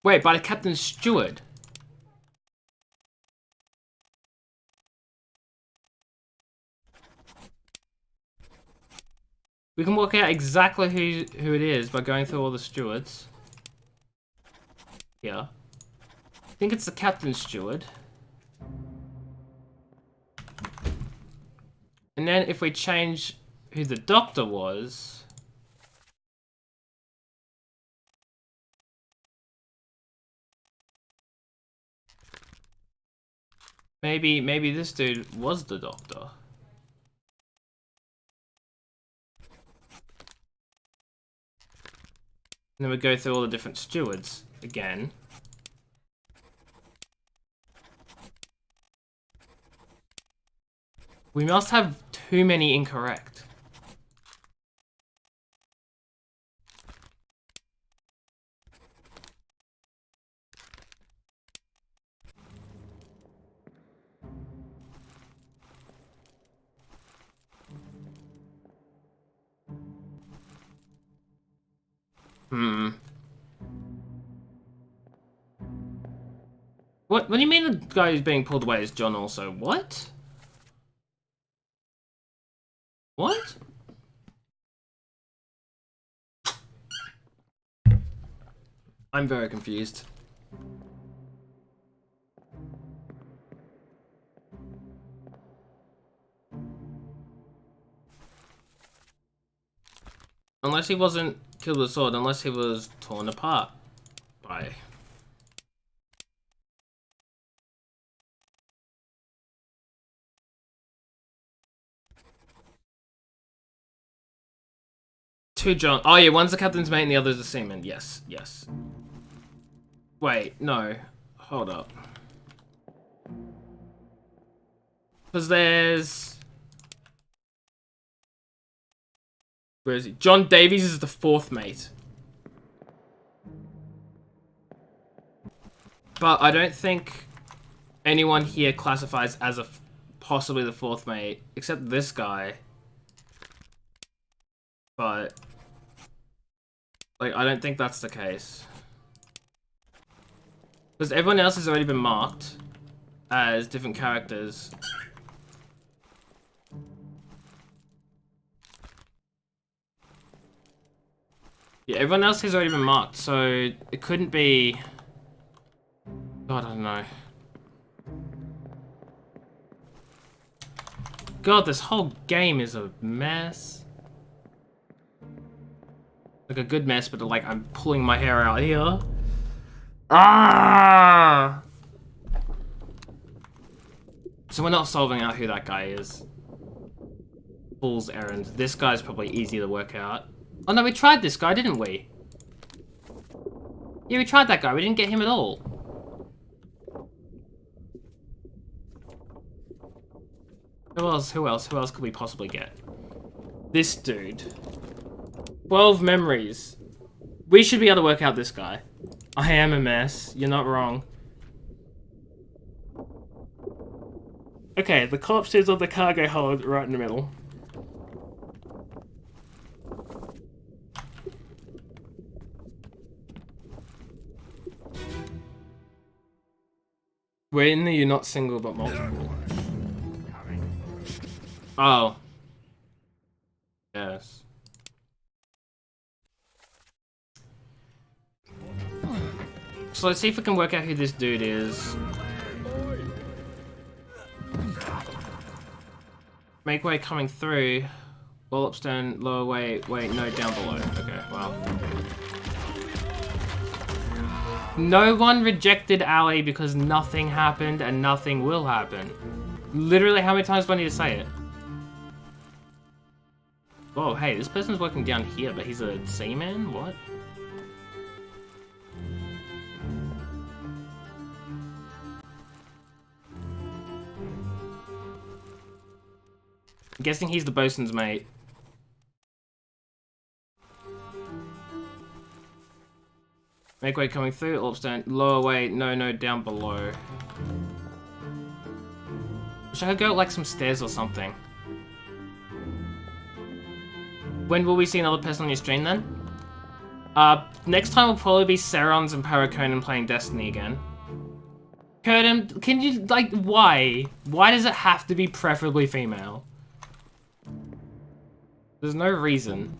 Wait, by the captain's steward. We can work out exactly who it is by going through all the stewards. Here. I think it's the captain's steward. And then if we change who the doctor was... Maybe this dude was the doctor. And then we go through all the different stewards again. We must have too many incorrect. What do you mean the guy who's being pulled away is John also? What? What? I'm very confused. Unless he wasn't killed with a sword, unless he was torn apart by... Two John. Oh yeah, one's the captain's mate and the other's the seaman. Yes, yes. Wait, no. Hold up. Because there's... Where is he? John Davies is the fourth mate. But I don't think anyone here classifies as a possibly the fourth mate, except this guy. But... like, I don't think that's the case. Because everyone else has already been marked as different characters. Yeah, everyone else has already been marked, so it couldn't be... God, I don't know. God, this whole game is a mess. Like a good mess, but like I'm pulling my hair out here. Ah! So we're not solving out who that guy is. Fool's errand. This guy's probably easy to work out. Oh no, we tried this guy, didn't we? Yeah, we tried that guy. We didn't get him at all. Who else? Who else? Who else could we possibly get? This dude. 12 memories. We should be able to work out this guy. I am a mess. You're not wrong. Okay, the corpse is on the cargo hold right in the middle. We're in the you're not single but multiple. Oh. Yes. So let's see if we can work out who this dude is. Make way coming through. Wall upstone, lower way, wait, no, down below. Okay, well. No one rejected Ali because nothing happened and nothing will happen. Literally, how many times do I need to say it? Whoa, hey, this person's working down here, but he's a seaman? What? I'm guessing he's the bosun's mate. Make way coming through. Orb stand. Lower way. No, down below. Should I go like some stairs or something? When will we see another person on your stream then? Next time will probably be Serons and Paraconan playing Destiny again. Curtin, can you, like, why? Why does it have to be preferably female? There's no reason.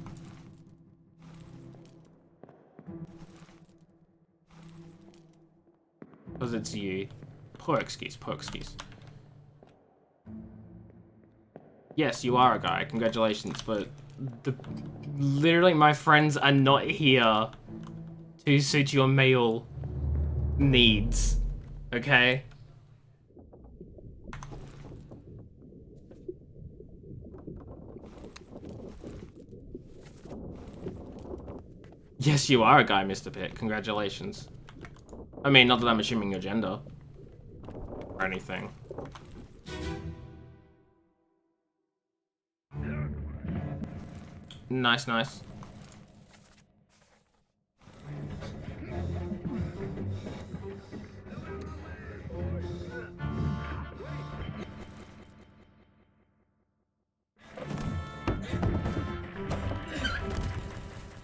Because it's you. Poor excuse, poor excuse. Yes, you are a guy, congratulations, but literally my friends are not here to suit your male needs, okay? Yes, you are a guy, Mr. Pitt, congratulations. I mean, not that I'm assuming your gender. Or anything. Nice, nice.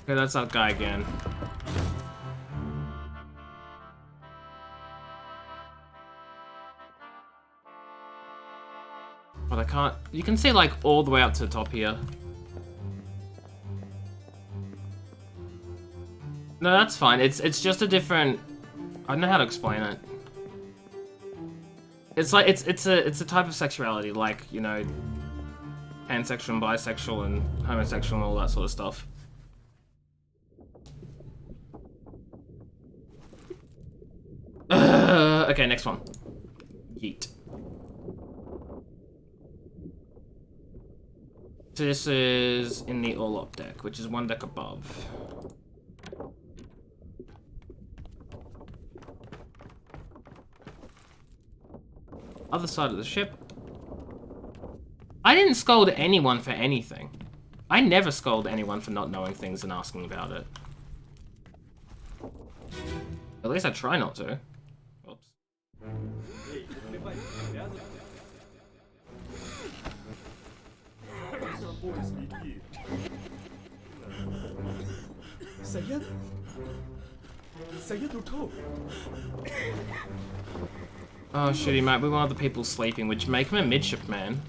Okay, that's that guy again. But I can't... You can see, like, all the way up to the top here. No, that's fine. It's just a different... I don't know how to explain it. It's like, it's a type of sexuality, like, you know, pansexual and bisexual and homosexual and all that sort of stuff. Okay, next one. Yeet. This is in the all-up deck, which is one deck above. Other side of the ship. I didn't scold anyone for anything. I never scold anyone for not knowing things and asking about it. At least I try not to. Oops. Oh shitty mate, we want other people sleeping, which make him a midshipman.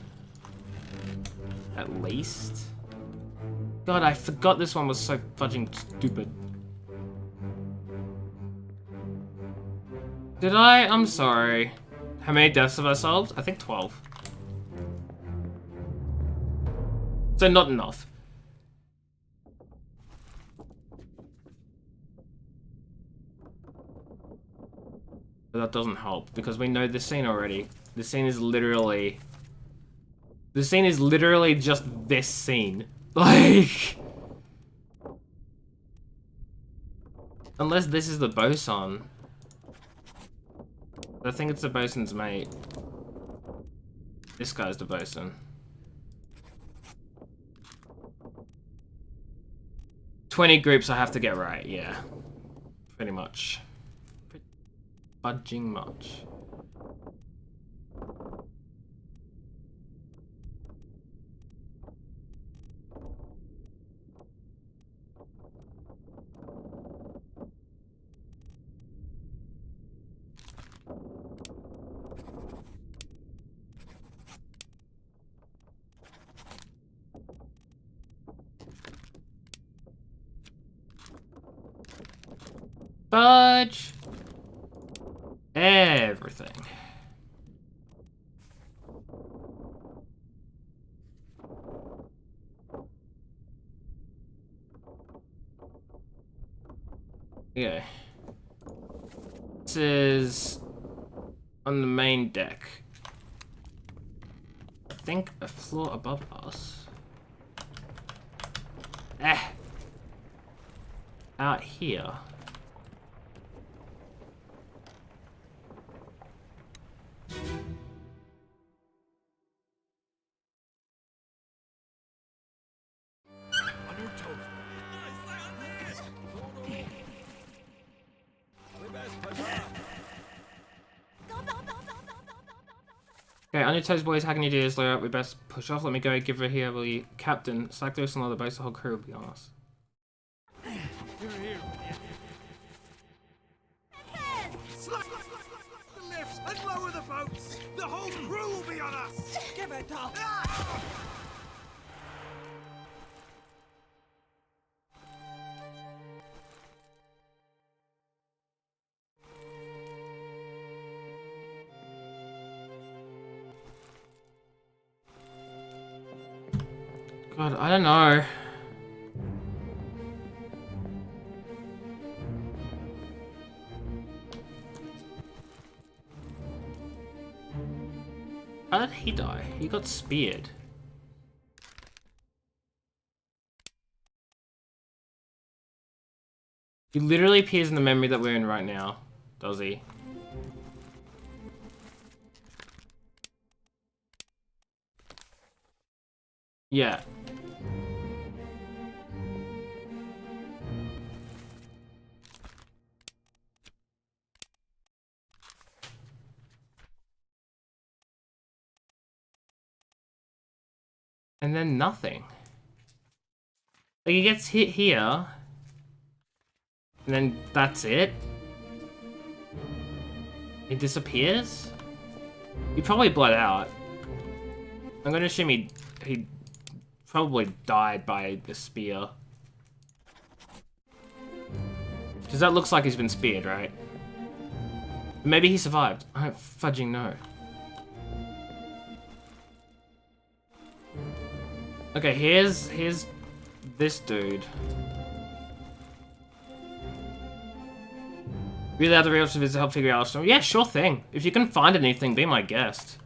At least. God, I forgot this one was so fudging stupid. Did I? I'm sorry. How many deaths have I solved? I think 12. So not enough. But that doesn't help, because we know this scene already. This scene is literally... The scene is literally just this scene. Like... Unless this is the bosun. I think it's the bosun's mate. This guy's the bosun. 20 groups I have to get right, yeah. Pretty much. Fudging much. Fudge! Everything. Okay. This is on the main deck. I think a floor above us. Out here. Okay, on your toes, boys. How can you do this? Later, we best push off. Let me go. Give her here, will you? Captain, select those and all the boats. The whole crew will be on us. Slack the lifts and lower the boats. The whole crew will be on us. Give it up! God, I don't know. How did he die? He got speared. He literally appears in the memory that we're in right now, does he? Yeah. And then nothing. Like, he gets hit here. And then that's it. He disappears? He probably bled out. I'm gonna assume he probably died by the spear. Because that looks like he's been speared, right? Maybe he survived. I don't fudging know. Okay, here's this dude. Really have the real to help figure out something. Yeah, sure thing. If you can find anything, be my guest.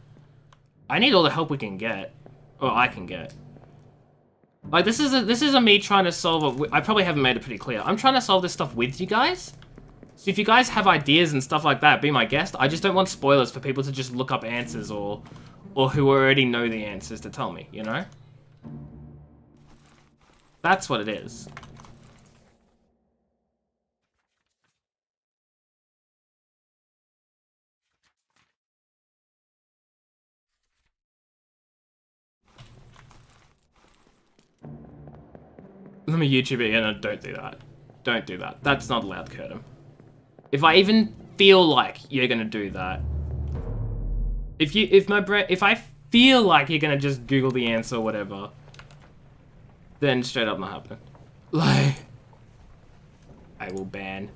I need all the help we can get, or I can get. Like this is a me trying to solve I probably haven't made it pretty clear. I'm trying to solve this stuff with you guys. So if you guys have ideas and stuff like that, be my guest. I just don't want spoilers for people to just look up answers or who already know the answers to tell me, you know? That's what it is. Let me YouTube it again. No, don't do that. Don't do that. That's not allowed, Curtin. If I even feel like you're gonna do that, if I feel like you're gonna just Google the answer or whatever, then straight up not happening. Like, I will ban.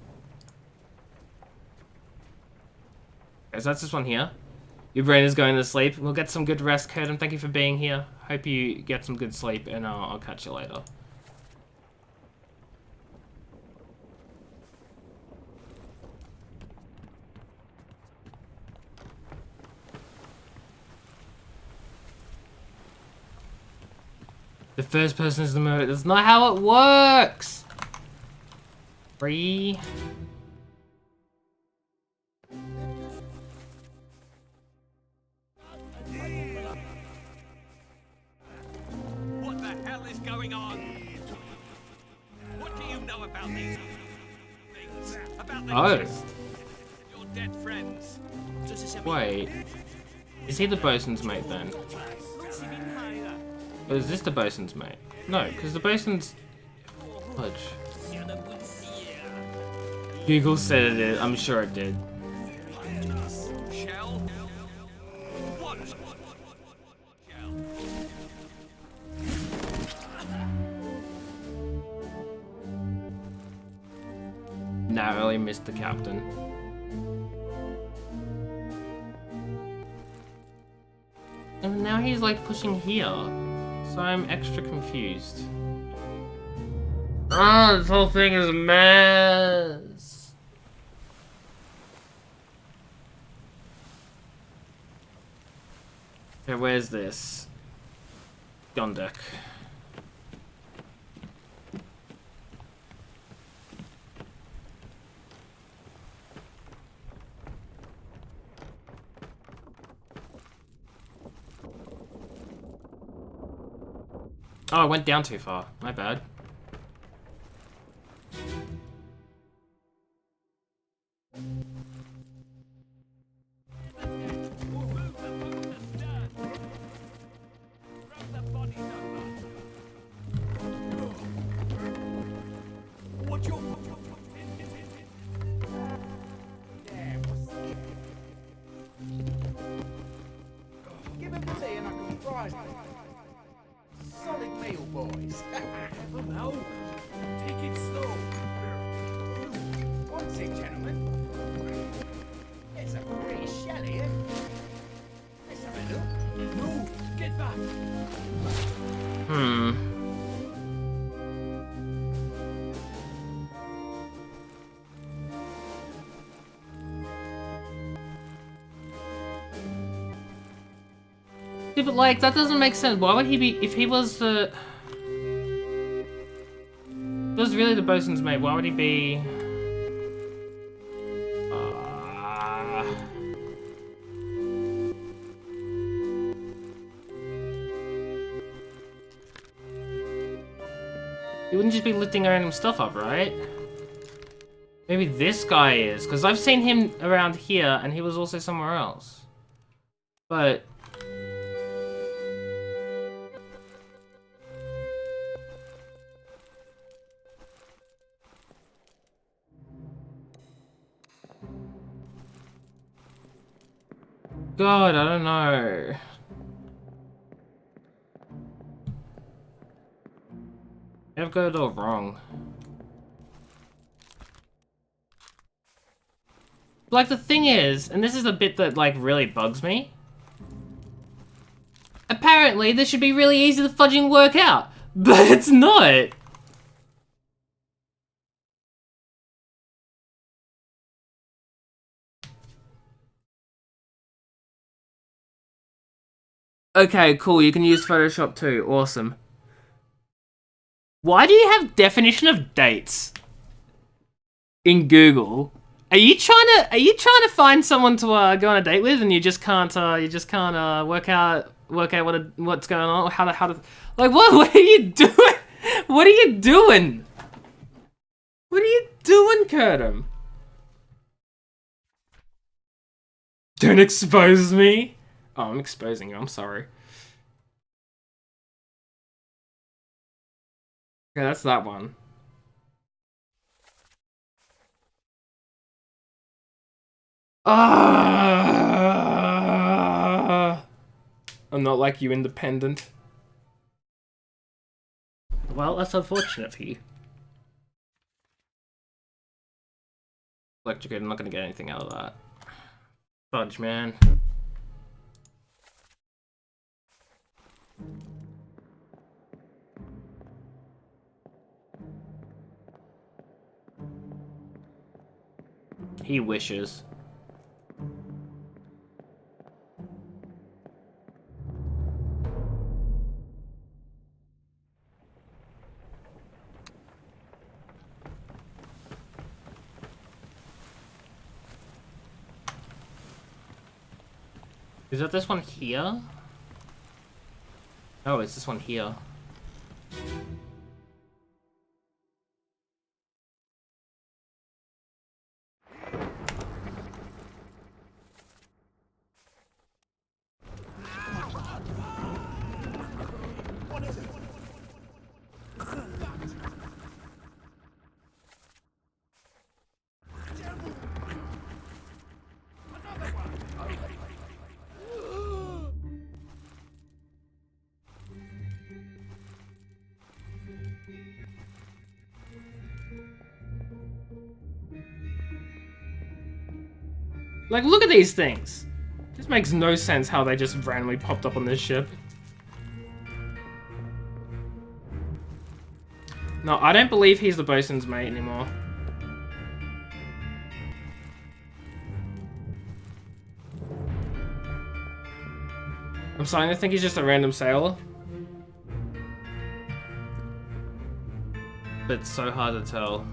Okay, so that's this one here. Your brain is going to sleep. We'll get some good rest, Curtin. Thank you for being here. Hope you get some good sleep, and I'll catch you later. The first person is the murder. That's not how it works! Free. What the hell is going on? What do you know about these things? About the chest? Your dead friends? Wait. Is he the bosun's mate then? Or is this the bosun's mate? No, because the bosun's... Fudge. Google said it is. I'm sure it did. Shell? What? Shell? Narrowly missed the captain. And now he's like pushing here. So I'm extra confused. Ah, this whole thing is a mess. Okay, where's this? On deck. Oh, I went down too far. My bad. Yeah, but like, that doesn't make sense. Why would he be, if he was the... If he was really the bosun's mate, why would he be... He wouldn't just be lifting random stuff up, right? Maybe this guy is, because I've seen him around here, and he was also somewhere else. But... God, I don't know. I've got it all wrong. Like, the thing is, and this is a bit that, like, really bugs me. Apparently, this should be really easy to fudging work out, but it's not. Okay, cool, you can use Photoshop too, awesome. Why do you have definition of dates in Google? Are you trying to find someone to go on a date with, and you just can't work out what's going on, or how to like what are you doing? What are you doing? What are you doing, Curtin? Don't expose me. Oh, I'm exposing you. I'm sorry. Okay, that's that one. I'm not like you, independent. Well, that's unfortunate for you. Electrocuted, I'm not gonna get anything out of that. Fudge, man. He wishes. Is that this one here? Oh, it's this one here. Like, look at these things! This makes no sense how they just randomly popped up on this ship. No, I don't believe he's the bosun's mate anymore. I'm starting to think he's just a random sailor. But it's so hard to tell.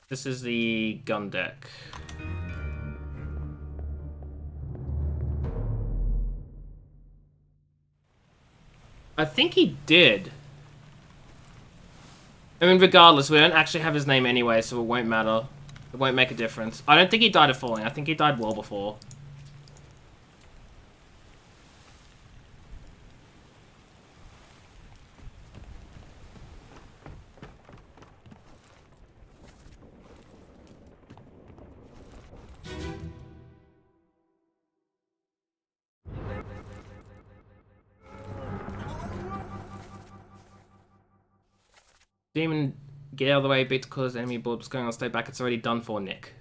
This is the gun deck. I think he did. I mean, regardless, we don't actually have his name anyway, so it won't matter. It won't make a difference. I don't think he died of falling. I think he died well before. Get out of the way, beat the cause enemy board. What's going on? Stay back. It's already done for, Nick.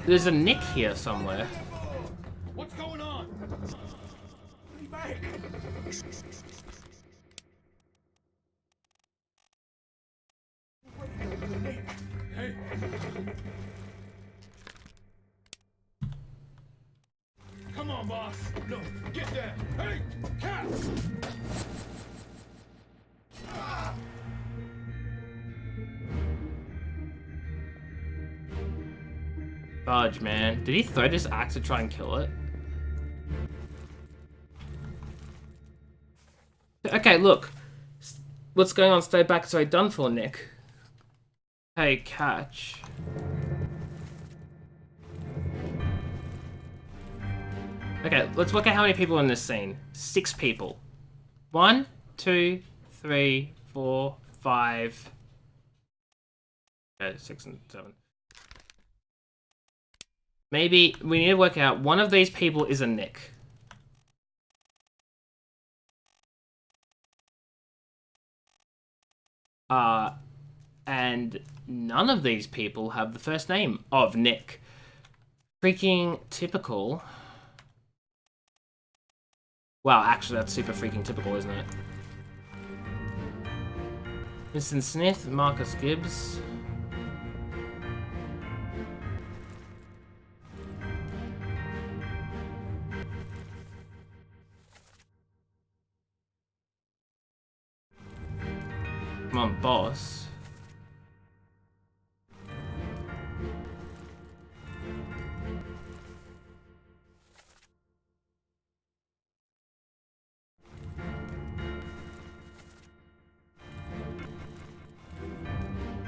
There's a Nick here somewhere. What's going on? Come on, boss. No, get there. Hey, Cap! Fudge, man. Did he throw this axe to try and kill it? Okay, look. What's going on? Stay back. It's already done for, Nick. Hey, catch. Okay, let's work out how many people are in this scene. 6 people. 1, 2, 3, 4, 5. Okay, 6 and 7. Maybe we need to work out one of these people is a Nick. And none of these people have the first name of Nick. Freaking typical. Wow, actually that's super freaking typical, isn't it? Winston Smith, Marcus Gibbs. Come on, boss.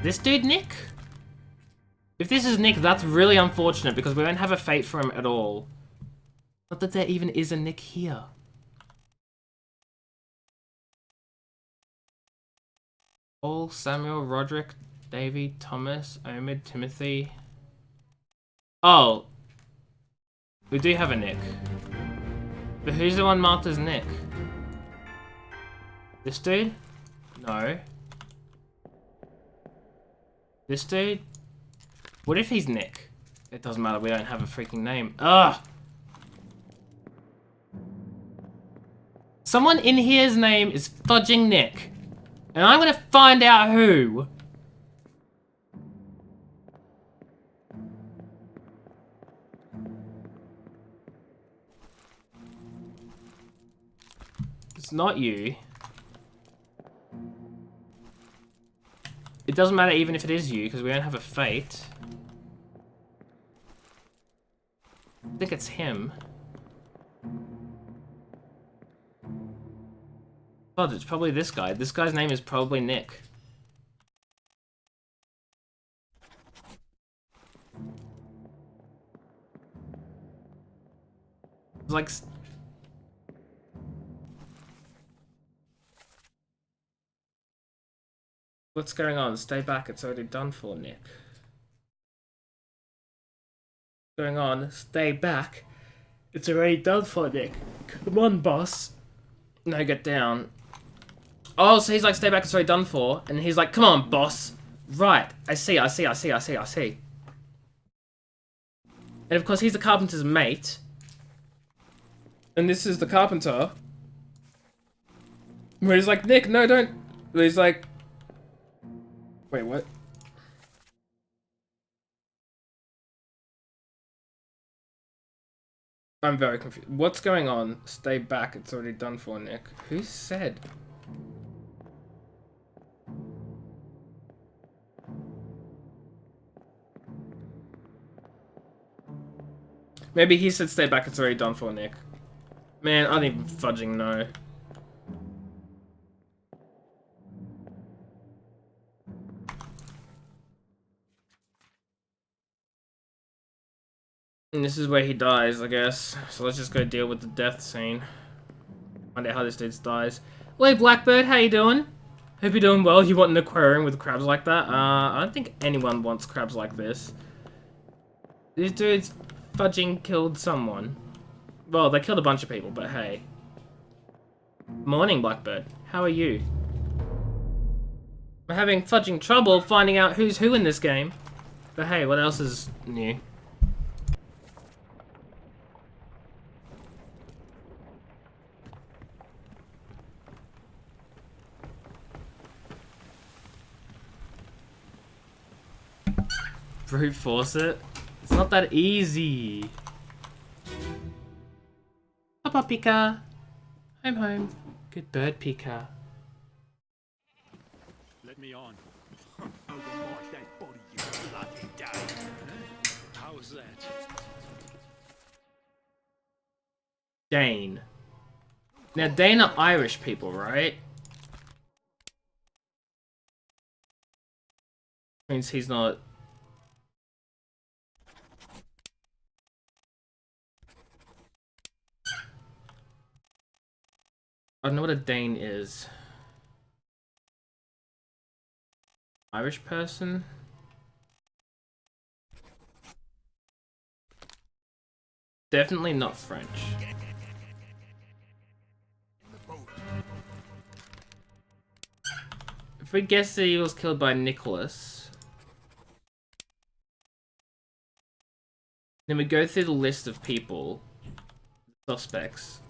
This dude, Nick? If this is Nick, that's really unfortunate because we don't have a fate for him at all. Not that there even is a Nick here. Paul, Samuel, Roderick, Davy, Thomas, Omid, Timothy. Oh. We do have a Nick. But who's the one marked as Nick? This dude? No. This dude? What if he's Nick? It doesn't matter, we don't have a freaking name. Ugh! Someone in here's name is fudging Nick. And I'm gonna find out who. It's not you. It doesn't matter even if it is you, because we don't have a fate. I think it's him. Oh, it's probably this guy. This guy's name is probably Nick. It's like... What's going on? Stay back, it's already done for, Nick. What's going on? Stay back. It's already done for, Nick. Come on, boss. No, get down. Oh, so he's like, stay back, it's already done for. And he's like, come on, boss. Right, I see. And of course, he's the carpenter's mate. And this is the carpenter. Where he's like, Nick, no, don't. He's like... Wait, what? I'm very confused. What's going on? Stay back, it's already done for, Nick. Who said? Maybe he said stay back, it's already done for, Nick. Man, I don't even fudging know. And this is where he dies, I guess. So let's just go deal with the death scene. Find out how this dude dies. Hey, Blackbird, how you doing? Hope you're doing well. You want an aquarium with crabs like that? I don't think anyone wants crabs like this. These dudes fudging killed someone. Well, they killed a bunch of people, but hey. Morning, Blackbird. How are you? We're having fudging trouble finding out who's who in this game. But hey, what else is new? Brute force it? It's not that easy. Papa Pika. I'm home. Good bird, Pika. Let me on. Over my dead body, you bloody day. How's that? Dane. Now, Dane are Irish people, right? Means he's not... I don't know what a Dane is. Irish person? Definitely not French. If we guess that he was killed by Nicholas, then we go through the list of people, suspects.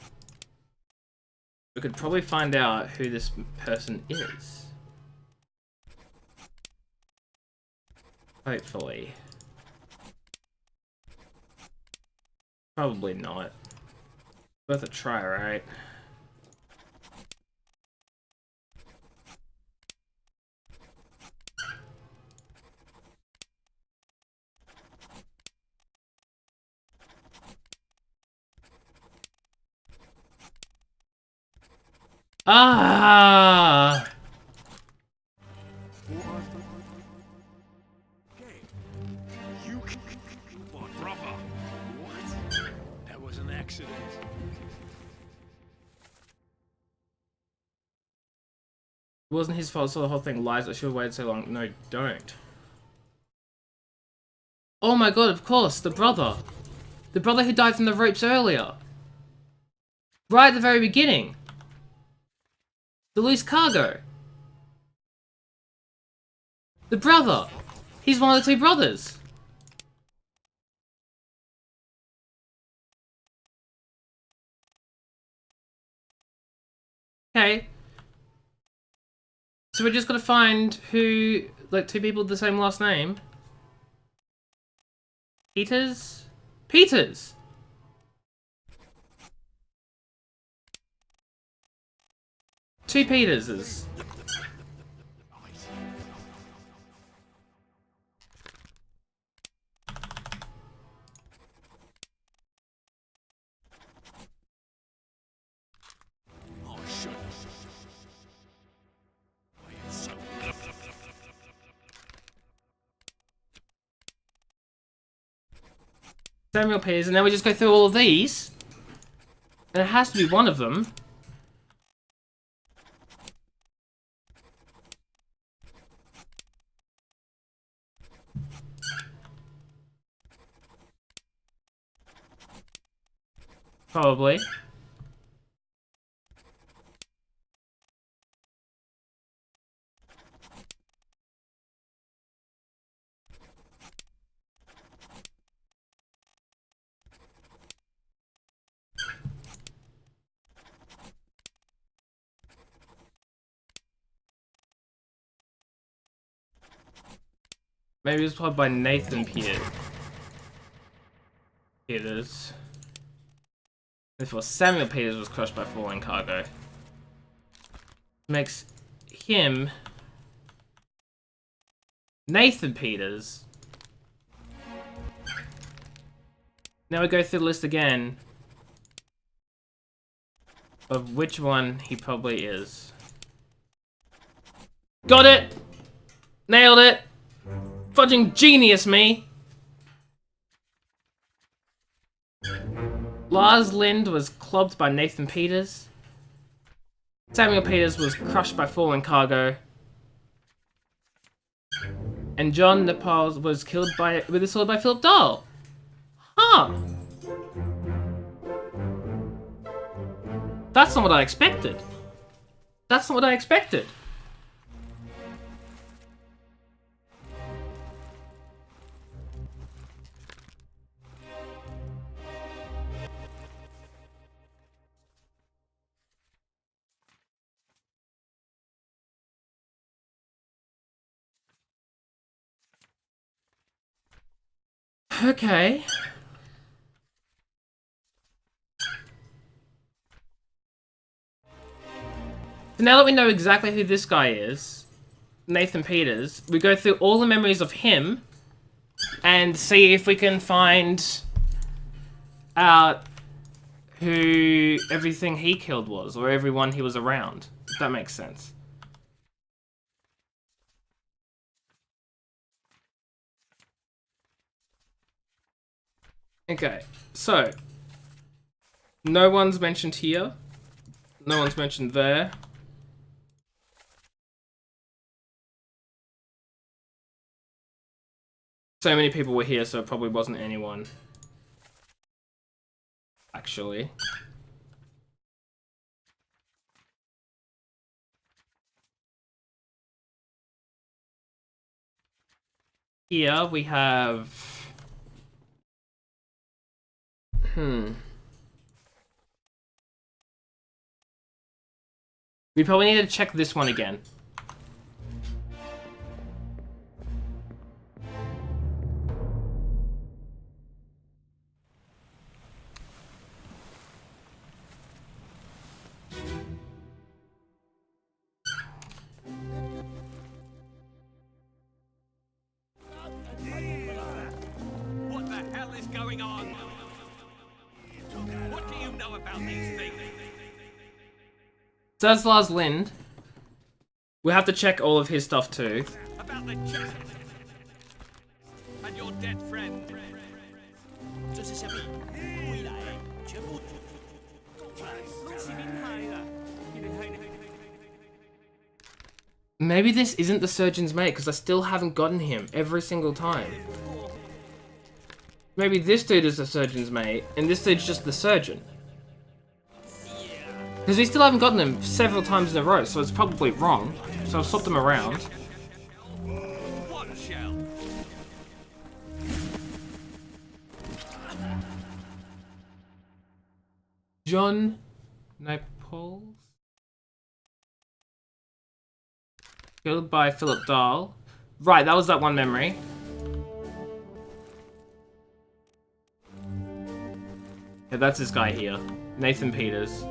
We could probably find out who this person is. Hopefully. Probably not. Worth a try, right? Ah! You what, brother? What? That was an accident. It wasn't his fault, so the whole thing lies. I should have waited so long. No, don't. Oh my god, of course, the brother. The brother who died from the ropes earlier. Right at the very beginning. The loose cargo. The brother. He's one of the two brothers. Okay. So we're just gonna find who, like, two people with the same last name. Peters? Peters! Two Peterses. Oh, shit. So... Samuel Peters, and then we just go through all of these. And it has to be one of them. Probably. Maybe it was played by Nathan Peters. Therefore, Samuel Peters was crushed by falling cargo. Makes him Nathan Peters. Now we go through the list again of which one he probably is. Got it! Nailed it! Fudging genius, me! Lars Lind was clubbed by Nathan Peters. Samuel Peters was crushed by falling cargo. And John Nepal was killed with a sword by Philip Dahl. Huh! That's not what I expected. That's not what I expected. Okay. So now that we know exactly who this guy is, Nathan Peters, we go through all the memories of him and see if we can find out who everything he killed was, or everyone he was around, if that makes sense. Okay, so no one's mentioned here, no one's mentioned there. So many people were here, so it probably wasn't anyone. Actually. Here we have... We probably need to check this one again. What the hell is going on? What do you know about these things? Zaslav Lind. We have to check all of his stuff too. About the chest and your dead friend. Maybe this isn't the surgeon's mate, because I still haven't gotten him every single time. Maybe this dude is the surgeon's mate, and this dude's just the surgeon. Because we still haven't gotten him several times in a row, so it's probably wrong. So I've swapped them around. What shell? John Naples. Killed by Philip Dahl. Right, that was that one memory. Yeah, that's this guy here. Nathan Peters.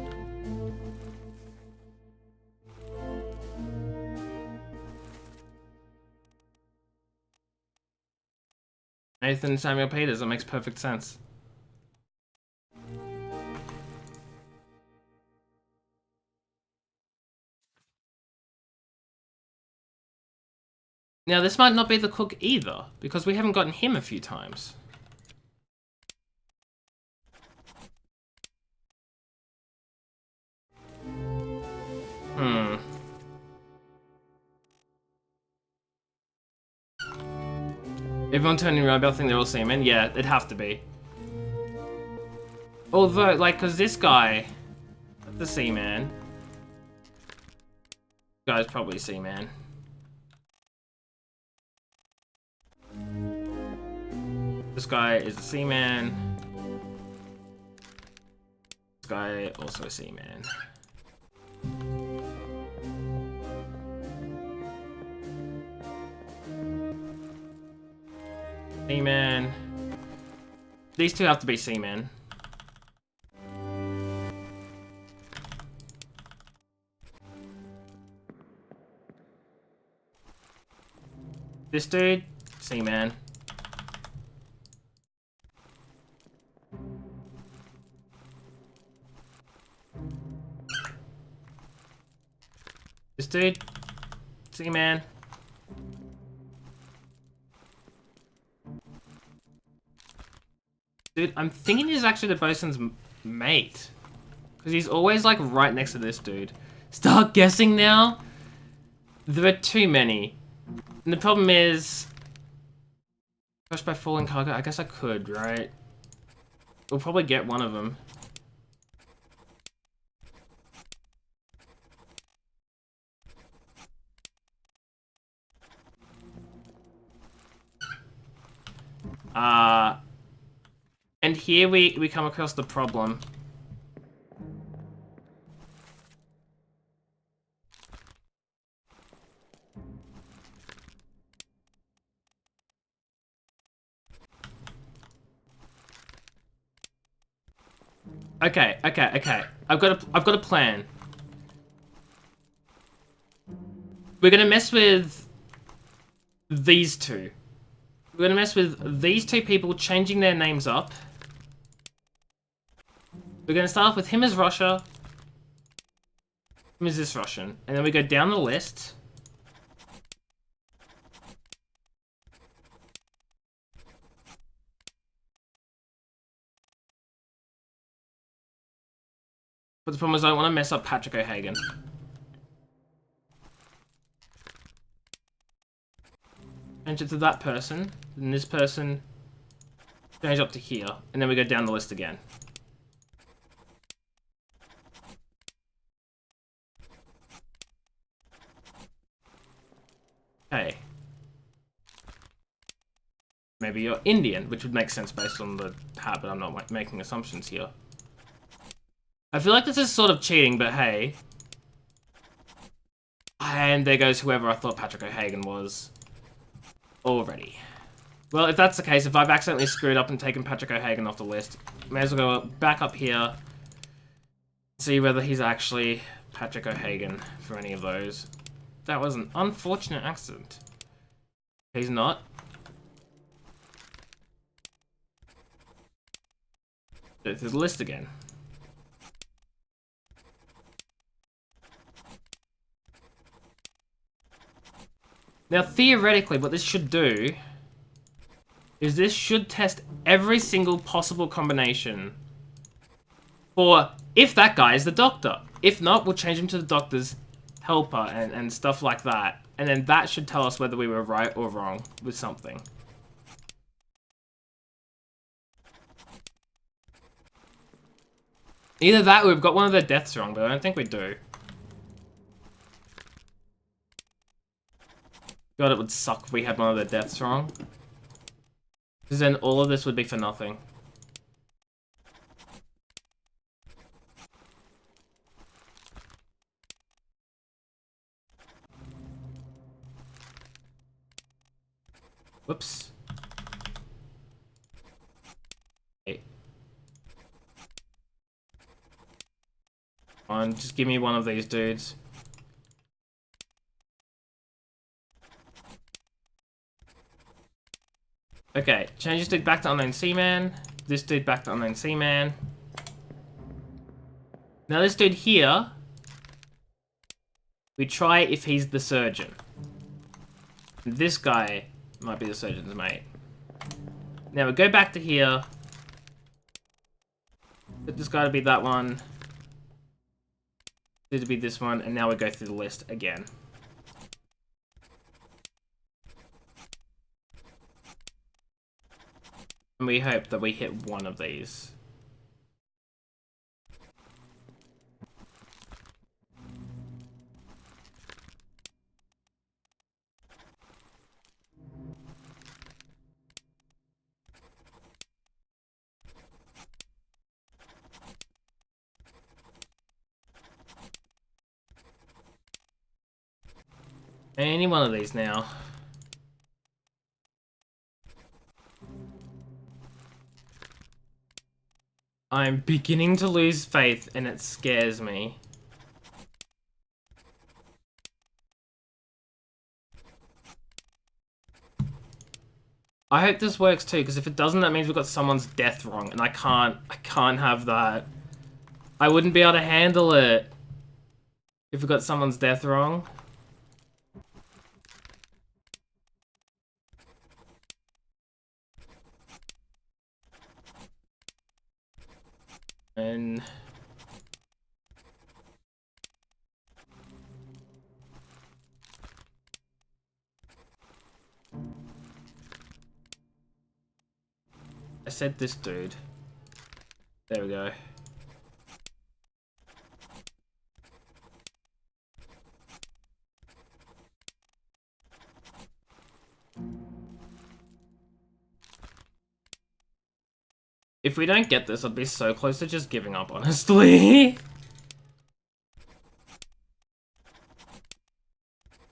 Nathan Samuel Peters, that makes perfect sense. Now, this might not be the cook either, because we haven't gotten him a few times. Everyone turning around, I think they're all seamen. Yeah, it'd have to be. Although, like, because this guy, the seaman. Guy's probably a seaman. This guy is a seaman. This guy also a seaman. Seaman. These two have to be seamen. This dude, seaman. This dude, seaman. Dude, I'm thinking he's actually the bosun's mate. Because he's always, like, right next to this dude. Start guessing now? There are too many. And the problem is... Crushed by falling cargo? I guess I could, right? We'll probably get one of them. And here we come across the problem. Okay. I've got a plan. We're gonna mess with these two. We're gonna mess with these two people changing their names up. We're gonna start off with him as Russia. Him as this Russian. And then we go down the list. But the problem is I don't want to mess up Patrick O'Hagan. Change it to that person. Then this person. Change up to here. And then we go down the list again. Okay. Maybe you're Indian, which would make sense based on the hat, but I'm not making assumptions here. I feel like this is sort of cheating, but hey. And there goes whoever I thought Patrick O'Hagan was. Already. Well, if that's the case, if I've accidentally screwed up and taken Patrick O'Hagan off the list, may as well go back up here. See whether he's actually Patrick O'Hagan for any of those. That was an unfortunate accident. He's not. Go through the list again. Now, theoretically, what this should do is this should test every single possible combination for if that guy is the doctor. If not, we'll change him to the doctor's helper and stuff like that. And then that should tell us whether we were right or wrong with something. Either that or we've got one of their deaths wrong, but I don't think we do. God, it would suck if we had one of their deaths wrong. Because then all of this would be for nothing. Whoops. Hey. Come on, just give me one of these dudes. Okay, change this dude back to Unknown Seaman. This dude back to Unknown Seaman. Now this dude here, we try if he's the surgeon. This guy might be the surgeon's mate. Now we go back to here. Get this guy to be that one. This to be this one, and now we go through the list again. And we hope that we hit one of these. Any one of these now. I'm beginning to lose faith and it scares me. I hope this works too, because if it doesn't, that means we've got someone's death wrong, and I can't have that. I wouldn't be able to handle it if we got someone's death wrong. And I said this dude. There we go. If we don't get this, I'd be so close to just giving up, honestly.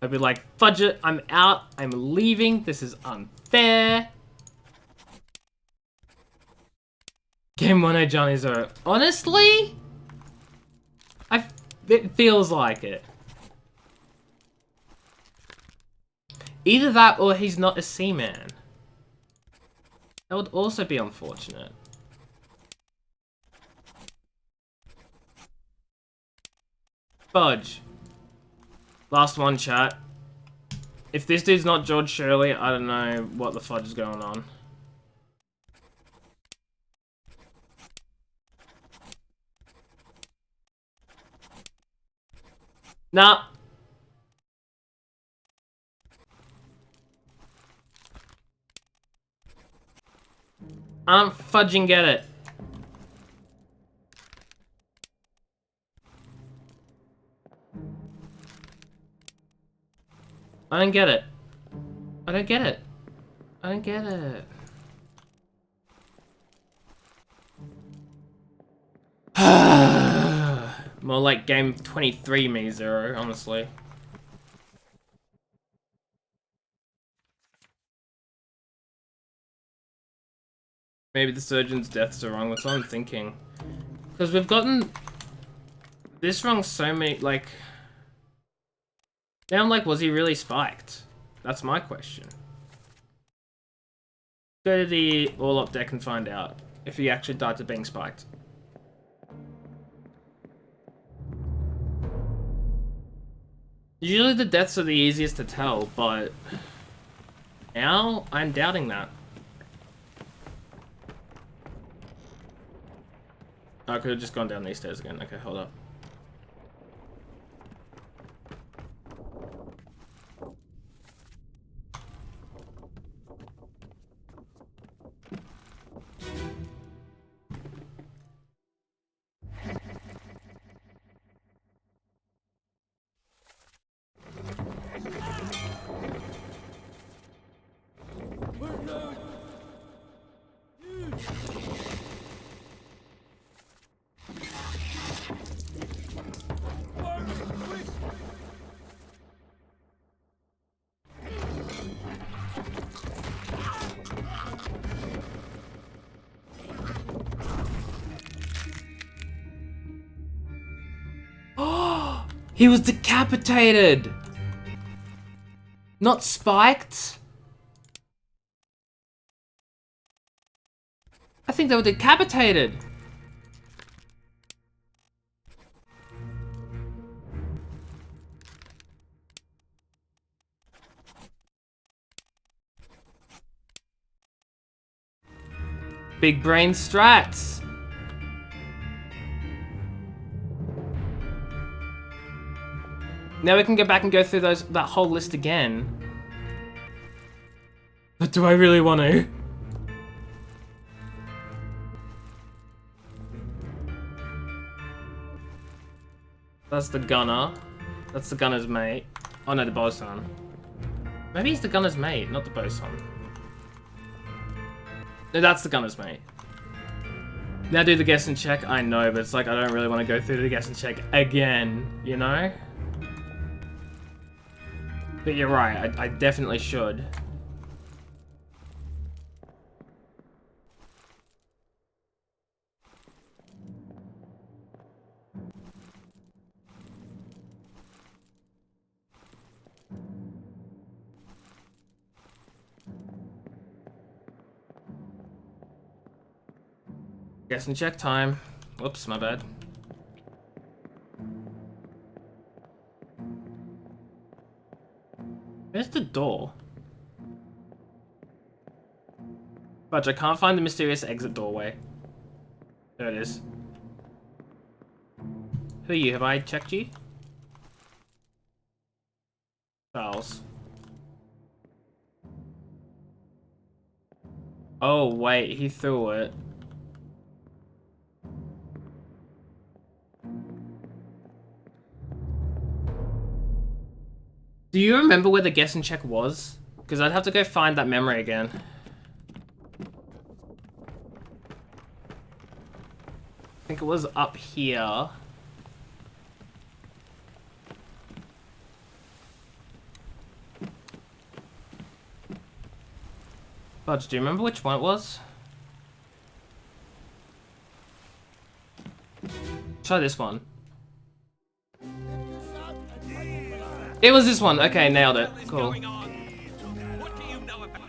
I'd be like, fudge it, I'm out, I'm leaving, this is unfair. Game 1 Johnny Zero. Honestly? It feels like it. Either that or he's not a seaman. That would also be unfortunate. Fudge. Last one, chat. If this dude's not George Shirley, I don't know what the fudge is going on. Nah. I don't fudging get it. I don't get it. I don't get it. I don't get it. More like game 23 me Zero, honestly. Maybe the surgeon's deaths are wrong, that's what I'm thinking. Because we've gotten this wrong so many, like... Now I'm like, was he really spiked? That's my question. Go to the all-up deck and find out if he actually died to being spiked. Usually the deaths are the easiest to tell, but now I'm doubting that. I could have just gone down these stairs again. Okay, hold up. He was decapitated! Not spiked? I think they were decapitated! Big brain strats! Now we can go back and go through that whole list again. But do I really want to? That's the gunner. That's the gunner's mate. Oh no, the bosun. Maybe he's the gunner's mate, not the bosun. No, that's the gunner's mate. Now do the guess and check. I know, but it's like I don't really want to go through the guess and check again, you know? But you're right, I definitely should. Guess and check time. Whoops, my bad. Where's the door? Fudge, I can't find the mysterious exit doorway. There it is. Who are you? Have I checked you? Charles. Oh, wait, he threw it. Do you remember where the guess and check was? Because I'd have to go find that memory again. think it was up here. Budge, do you remember which one it was? Try this one. It was this one. Okay, nailed it. Cool. What do you know about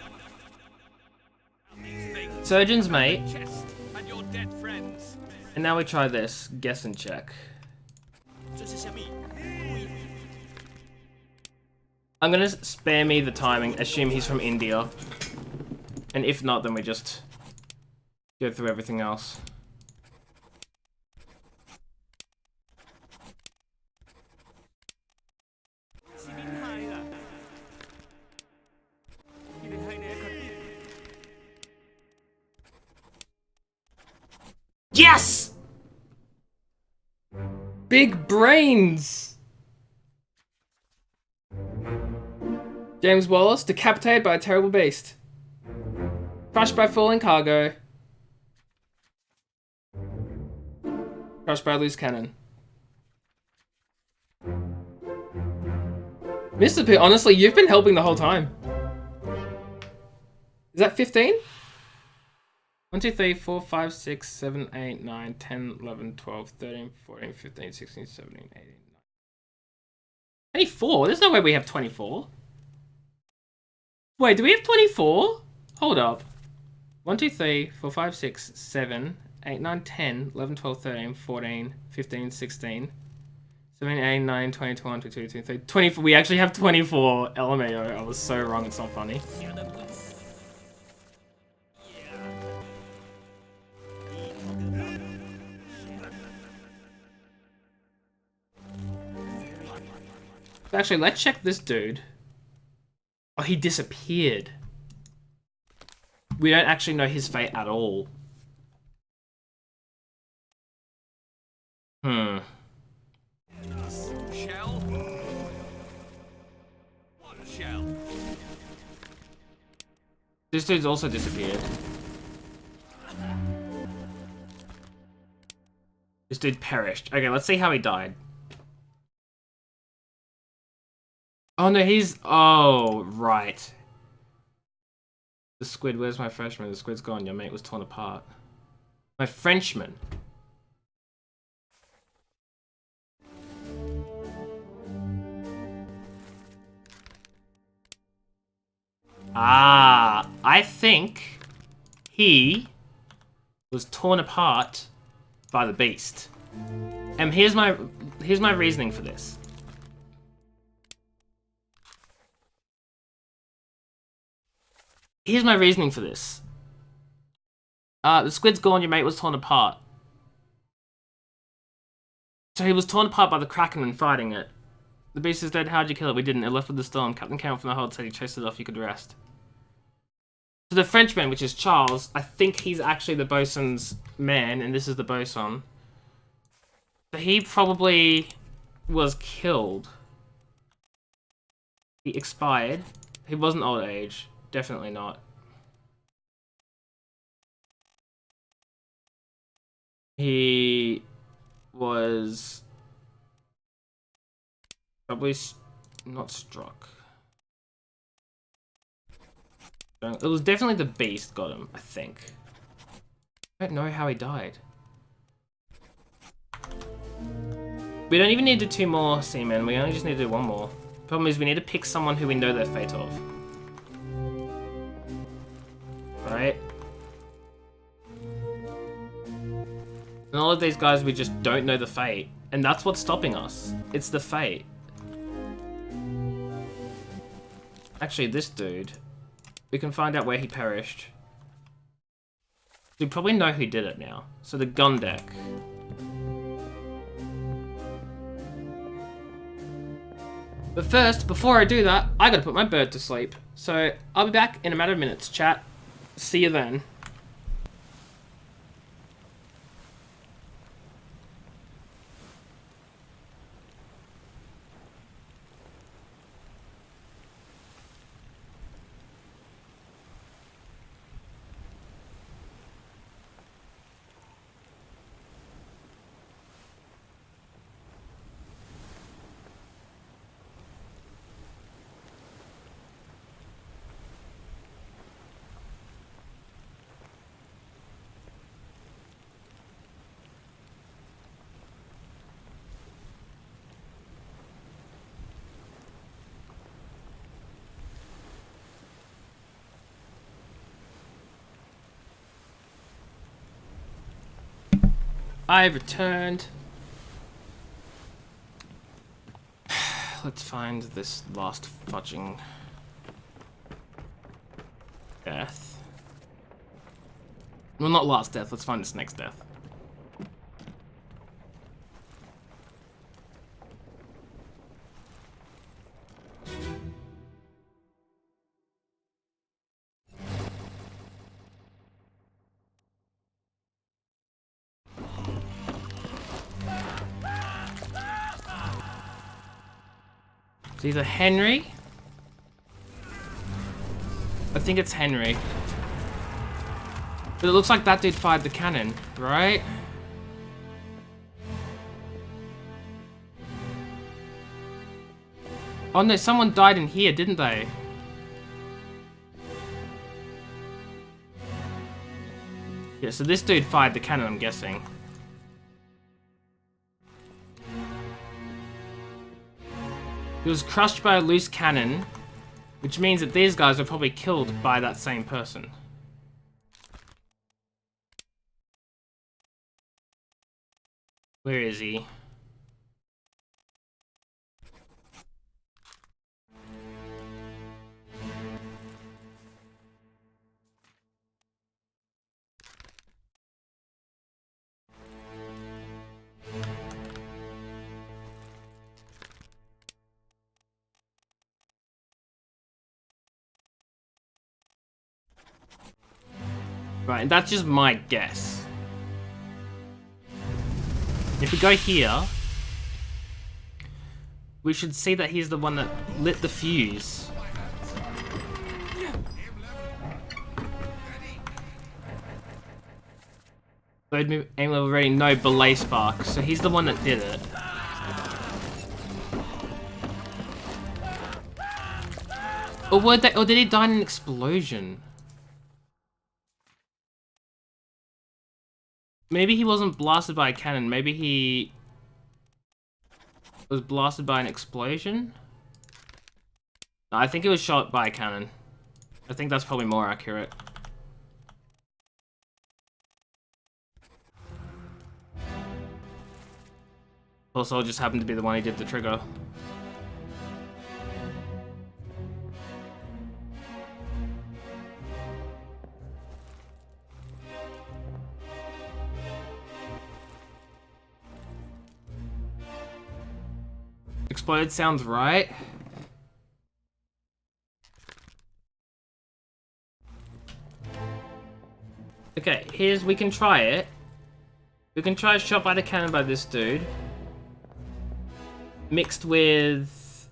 these things? Surgeon's mate. Chest and your dead friends. And now we try this. Guess and check. I'm gonna spare me the timing. Assume he's from India. And if not, then we just go through everything else. Yes! Big brains! James Wallace, decapitated by a terrible beast. Crushed by falling cargo. Crushed by a loose cannon. Mr. P, honestly, you've been helping the whole time. Is that 15? 1, 2, 3, 4, 5, 6, 7, 8, 9, 10, 11, 12, 13, 14, 15, 16, 17, 18, 19. 24? There's no way we have 24. Wait, do we have 24? Hold up. 1, 2, 3, 4, 5, 6, 7, 8, 9, 10, 11, 12, 13, 14, 15, 16, 17, 18, 19, 20, 21, 22, 23, 24. We actually have 24 LMAO. I was so wrong, it's not funny. Actually, let's check this dude. Oh, he disappeared. We don't actually know his fate at all. Shell? What shell? This dude's also disappeared. This dude perished. Okay, let's see how he died. Oh no, he's... Oh, right. The squid, where's my Frenchman? The squid's gone, your mate was torn apart. My Frenchman. Ah, I think he was torn apart by the beast. And here's my reasoning for this. Here's my reasoning for this. The squid's gone, your mate was torn apart. So he was torn apart by the Kraken when fighting it. The beast is dead, how'd you kill it? We didn't, it left with the storm. Captain Campbell from the hold said he chased it off, you could rest. So the Frenchman, which is Charles, I think he's actually the bosun's man, and this is the bosun. So he probably was killed. He expired. He wasn't old age. Definitely not. He was probably not struck. It was definitely the beast got him, I think. I don't know how he died. We don't even need to do 2 more seamen, we only just need to do 1 more. Problem is we need to pick someone who we know the fate of. Right? And all of these guys, we just don't know the fate. And that's what's stopping us. It's the fate. Actually, this dude, we can find out where he perished. We probably know who did it now. So the gun deck. But first, before I do that, I gotta put my bird to sleep. So I'll be back in a matter of minutes, chat. See you then. I've returned. Let's find this last fudging death. Well, not last death. Let's find this next death. It's either Henry. I think it's Henry. But it looks like that dude fired the cannon, right? Oh no, someone died in here, didn't they? Yeah, so this dude fired the cannon, I'm guessing. He was crushed by a loose cannon, which means that these guys were probably killed by that same person. Where is he? Right, and that's just my guess. If we go here, we should see that he's the one that lit the fuse. Aim level ready, no belay spark, so he's the one that did it. Or did he die in an explosion? Maybe he wasn't blasted by a cannon. Maybe he was blasted by an explosion? No, I think he was shot by a cannon. I think that's probably more accurate. Also, just happened to be the one who did the trigger. Exploded sounds right. Okay, we can try it. We can try a shot by the cannon by this dude. Mixed with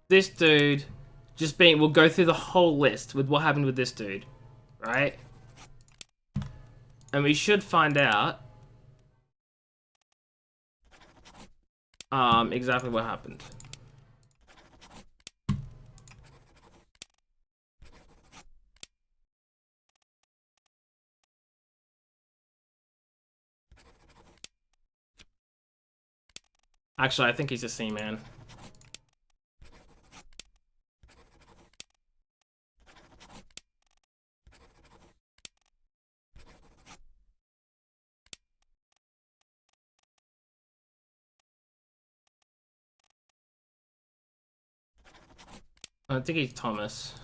this dude just being, we'll go through the whole list with what happened with this dude, right? And we should find out exactly what happened. Actually, I think he's a Seaman. I think he's Thomas.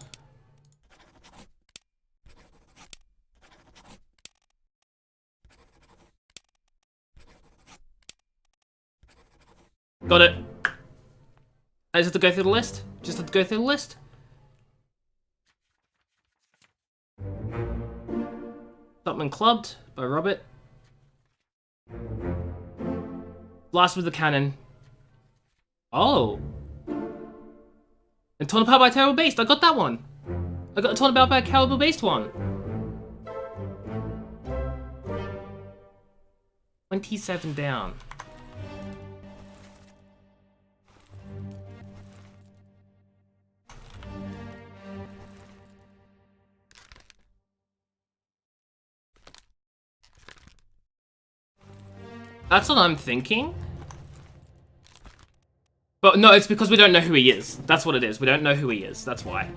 Got it. I just have to go through the list. Just have to go through the list. Something clubbed by Robert. Blast with the cannon. Oh. And torn apart by a terrible beast. I got that one. I got torn apart by a terrible beast one. 27 down. That's what I'm thinking. But no, it's because we don't know who he is. That's what it is. We don't know who he is. That's why.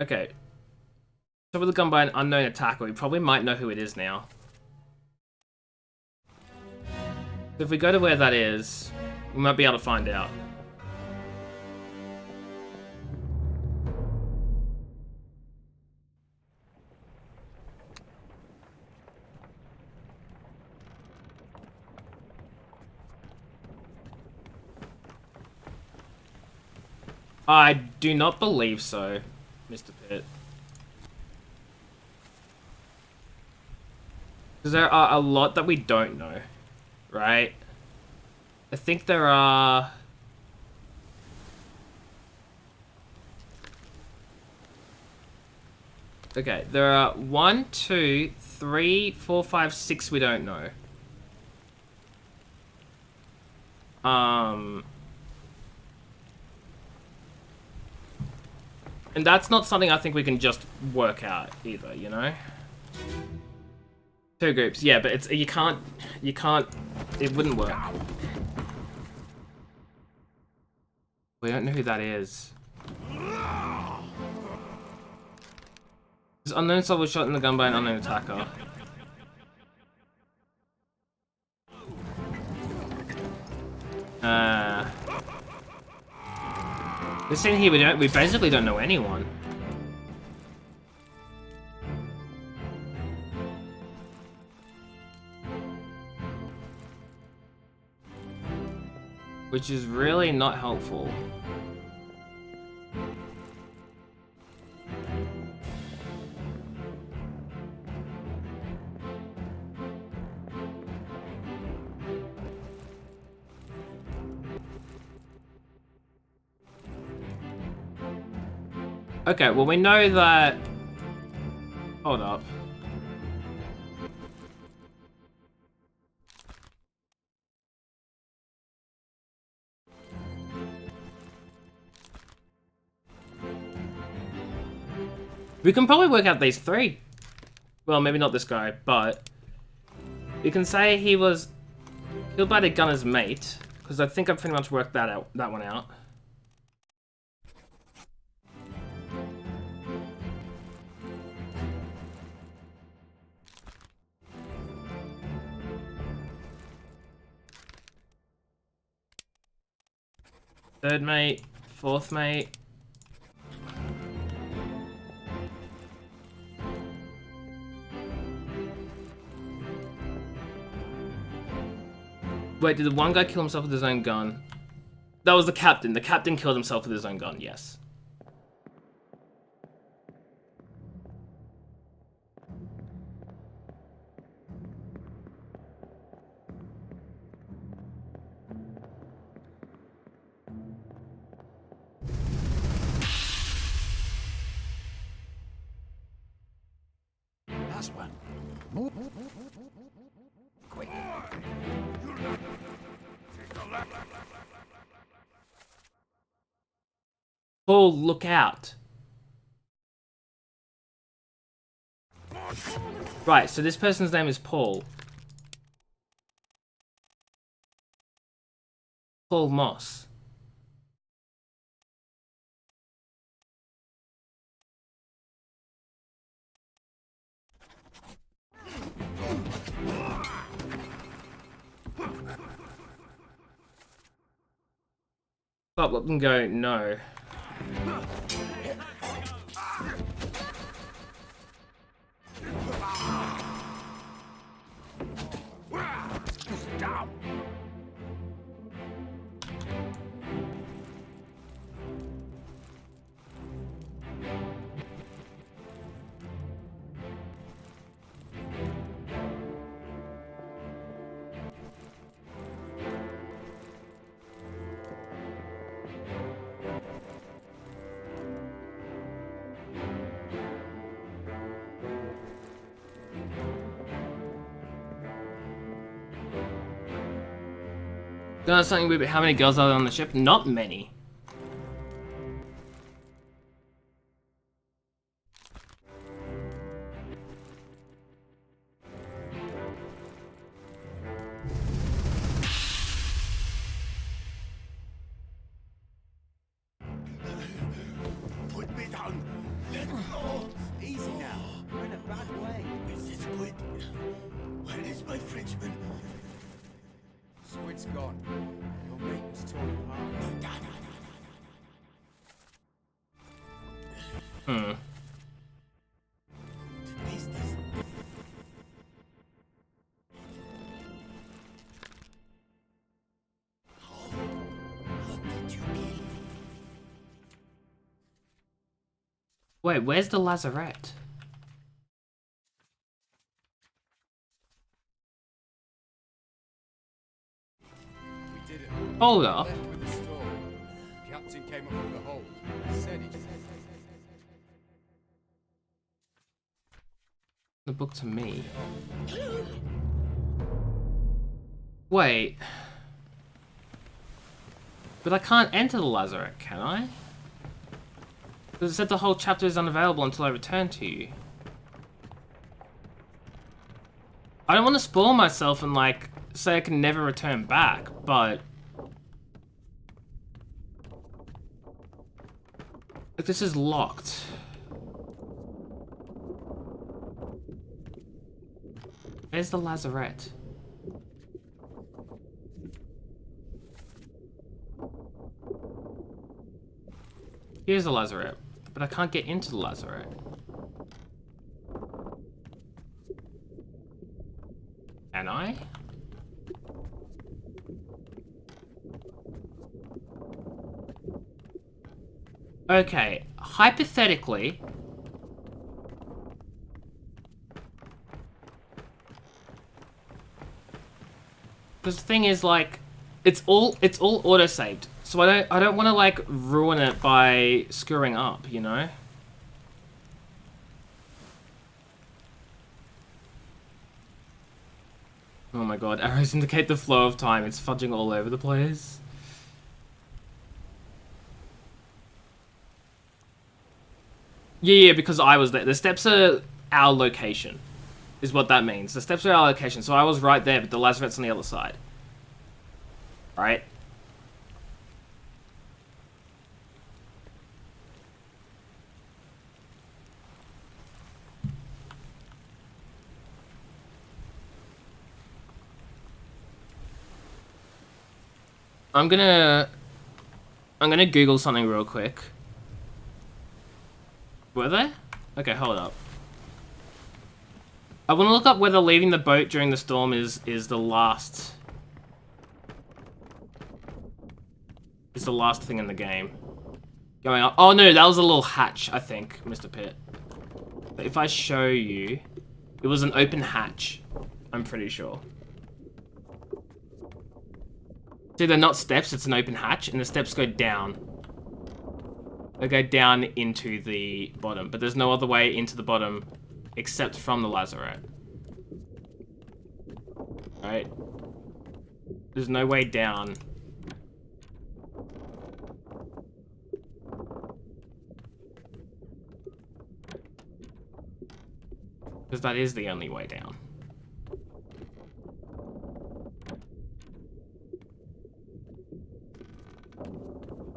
Okay. So with the gun by an unknown attacker, we probably might know who it is now. So if we go to where that is, we might be able to find out. I do not believe so, Mr. Pitt. Because there are a lot that we don't know, right? I think there are... Okay, there are 1, 2, 3, 4, 5, 6 we don't know. And that's not something I think we can just work out either, you know? 2 groups, yeah, but it's you can't, it wouldn't work. We don't know who that is. This unknown soul was shot in the gun by an unknown attacker. This scene here, we basically don't know anyone. Which is really not helpful. Okay, well we know that... Hold up. We can probably work out these 3. Well, maybe not this guy, but... You can say he was killed by the gunner's mate, because I think I've pretty much worked that one out. Third mate, fourth mate. Wait, did the one guy kill himself with his own gun? That was the captain. The captain killed himself with his own gun, yes. Last one. Move. Quick. Paul, look out. Right, so this person's name is Paul. Paul Moss. Stop, let them go, no. Gonna ask something weird, but how many girls are there on the ship? Not many. Put me down. Let Lazarette's gone. Your mate was torn apart. Hmm. Wait, where's the lazarette? We did it. Hold up. Left with the storm. Captain came up with the hold. Said he... The book to me. Wait. But I can't enter the lazarette, can I? Because it said the whole chapter is unavailable until I return to you. I don't want to spoil myself and, like, say I can never return back, but... Like, this is locked. Where's the lazarette? Here's the lazarette, but I can't get into the lazarette. Can I? Okay, hypothetically... Because the thing is, like, it's all auto-saved. So I don't want to, like, ruin it by screwing up, you know? Oh my god, arrows indicate the flow of time. It's fudging all over the place. Yeah, because I was there. The steps are our location, is what that means. The steps are our location, so I was right there, but the lazarette's on the other side. Right? I'm gonna Google something real quick. Were they? Okay, hold up. I want to look up whether leaving the boat during the storm is the last thing in the game. Going up. Oh no, that was a little hatch, I think, Mr. Pitt. But if I show you, it was an open hatch. I'm pretty sure. See, they're not steps, it's an open hatch, and the steps go down. They go down into the bottom, but there's no other way into the bottom except from the lazarette. Right? There's no way down. Because that is the only way down.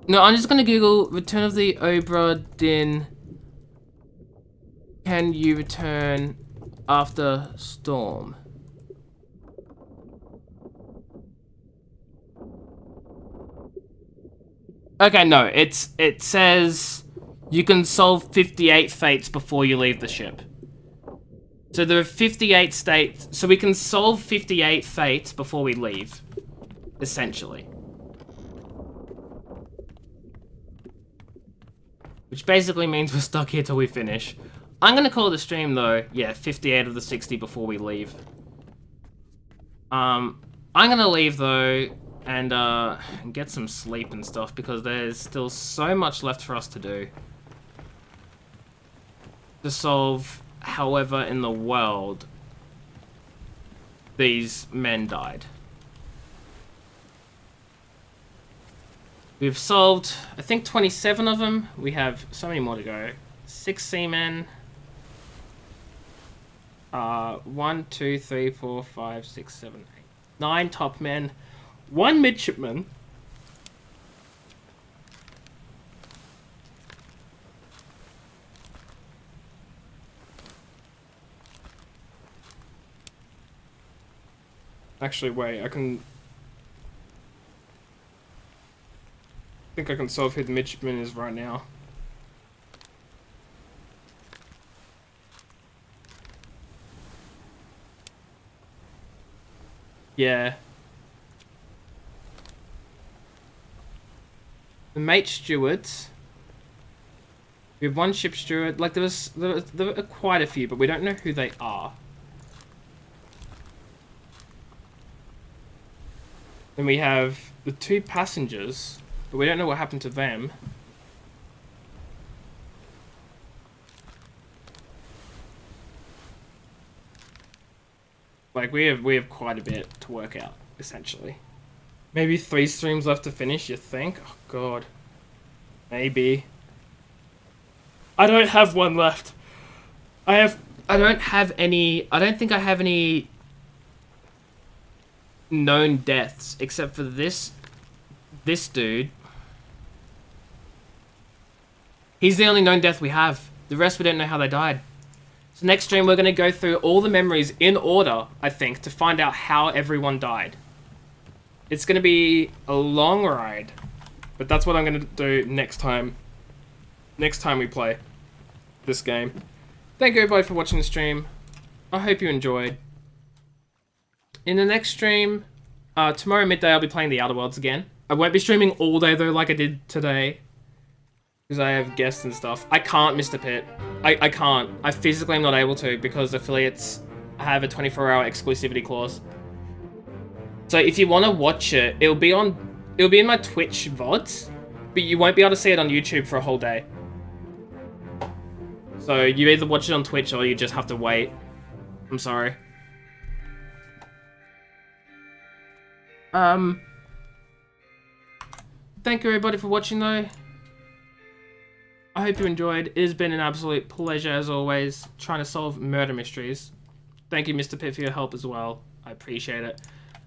No, I'm just gonna Google Return of the Obra Dinn. Can you return after storm? Okay, no, it says you can solve 58 fates before you leave the ship. So there are 58 states, so we can solve 58 fates before we leave, essentially. Which basically means we're stuck here till we finish. I'm gonna call the stream though, yeah, 58 of the 60 before we leave. I'm gonna leave though, and get some sleep and stuff, because there's still so much left for us to do. To solve however in the world these men died. We've solved, I think, 27 of them. We have so many more to go. 6 seamen. 1, 2, 3, 4, 5, 6, 7, 8. 9 top men. 1 midshipman. Actually, wait, I can think I can solve who the midshipman is right now. Yeah. The mate stewards. We have one ship steward. Like, there are quite a few, but we don't know who they are. Then we have the 2 passengers, but we don't know what happened to them. Like, we have quite a bit to work out, essentially. Maybe 3 streams left to finish, you think? Oh, God. Maybe. I don't have one left. I don't have any... I don't think I have any known deaths, except for this dude. He's the only known death we have. The rest we don't know how they died. So next stream we're going to go through all the memories in order, I think, to find out how everyone died. It's going to be a long ride, but that's what I'm going to do next time. Next time we play this game. Thank you everybody for watching the stream. I hope you enjoyed. In the next stream, tomorrow midday I'll be playing the Outer Worlds again. I won't be streaming all day though like I did today. Because I have guests and stuff. I can't, Mr. Pitt. I can't. I physically am not able to because affiliates have a 24-hour exclusivity clause. So if you want to watch it, it'll be in my Twitch VODs, but you won't be able to see it on YouTube for a whole day. So you either watch it on Twitch or you just have to wait. I'm sorry. Thank you everybody for watching though. I hope you enjoyed. It has been an absolute pleasure as always, trying to solve murder mysteries. Thank you Mr. Pitt for your help as well. I appreciate it.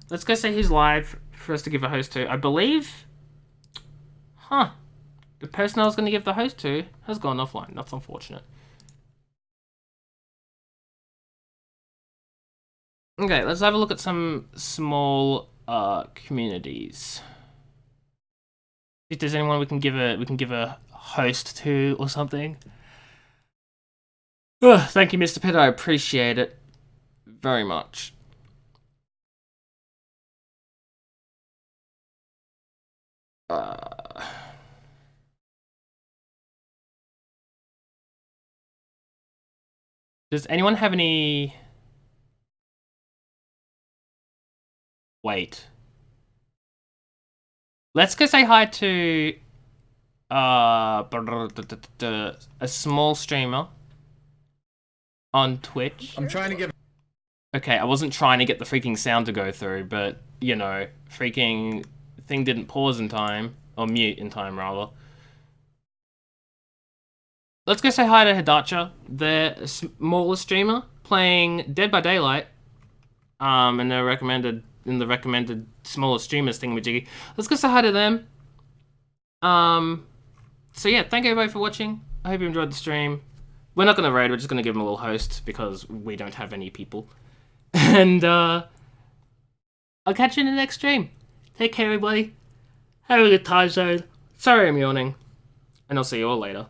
Let's go say who's live for us to give a host to. I believe... Huh. The person I was going to give the host to has gone offline. That's unfortunate. Okay, let's have a look at some small communities. If there's anyone we can give a host to or something. Ugh, thank you, Mr. Pitt. I appreciate it very much. Does anyone have any... Wait. Let's go say hi to a small streamer on Twitch. I'm trying to get... Okay, I wasn't trying to get the freaking sound to go through, but, you know, freaking thing didn't pause in time, or mute in time, rather. Let's go say hi to Hidacha, the smaller streamer, playing Dead by Daylight, in the recommended smaller streamers thingamajiggy. Let's go say hi to them. So yeah, thank you everybody for watching. I hope you enjoyed the stream. We're not going to raid, we're just going to give them a little host, because we don't have any people. And, I'll catch you in the next stream. Take care, everybody. Have a good time zone. Sorry I'm yawning. And I'll see you all later.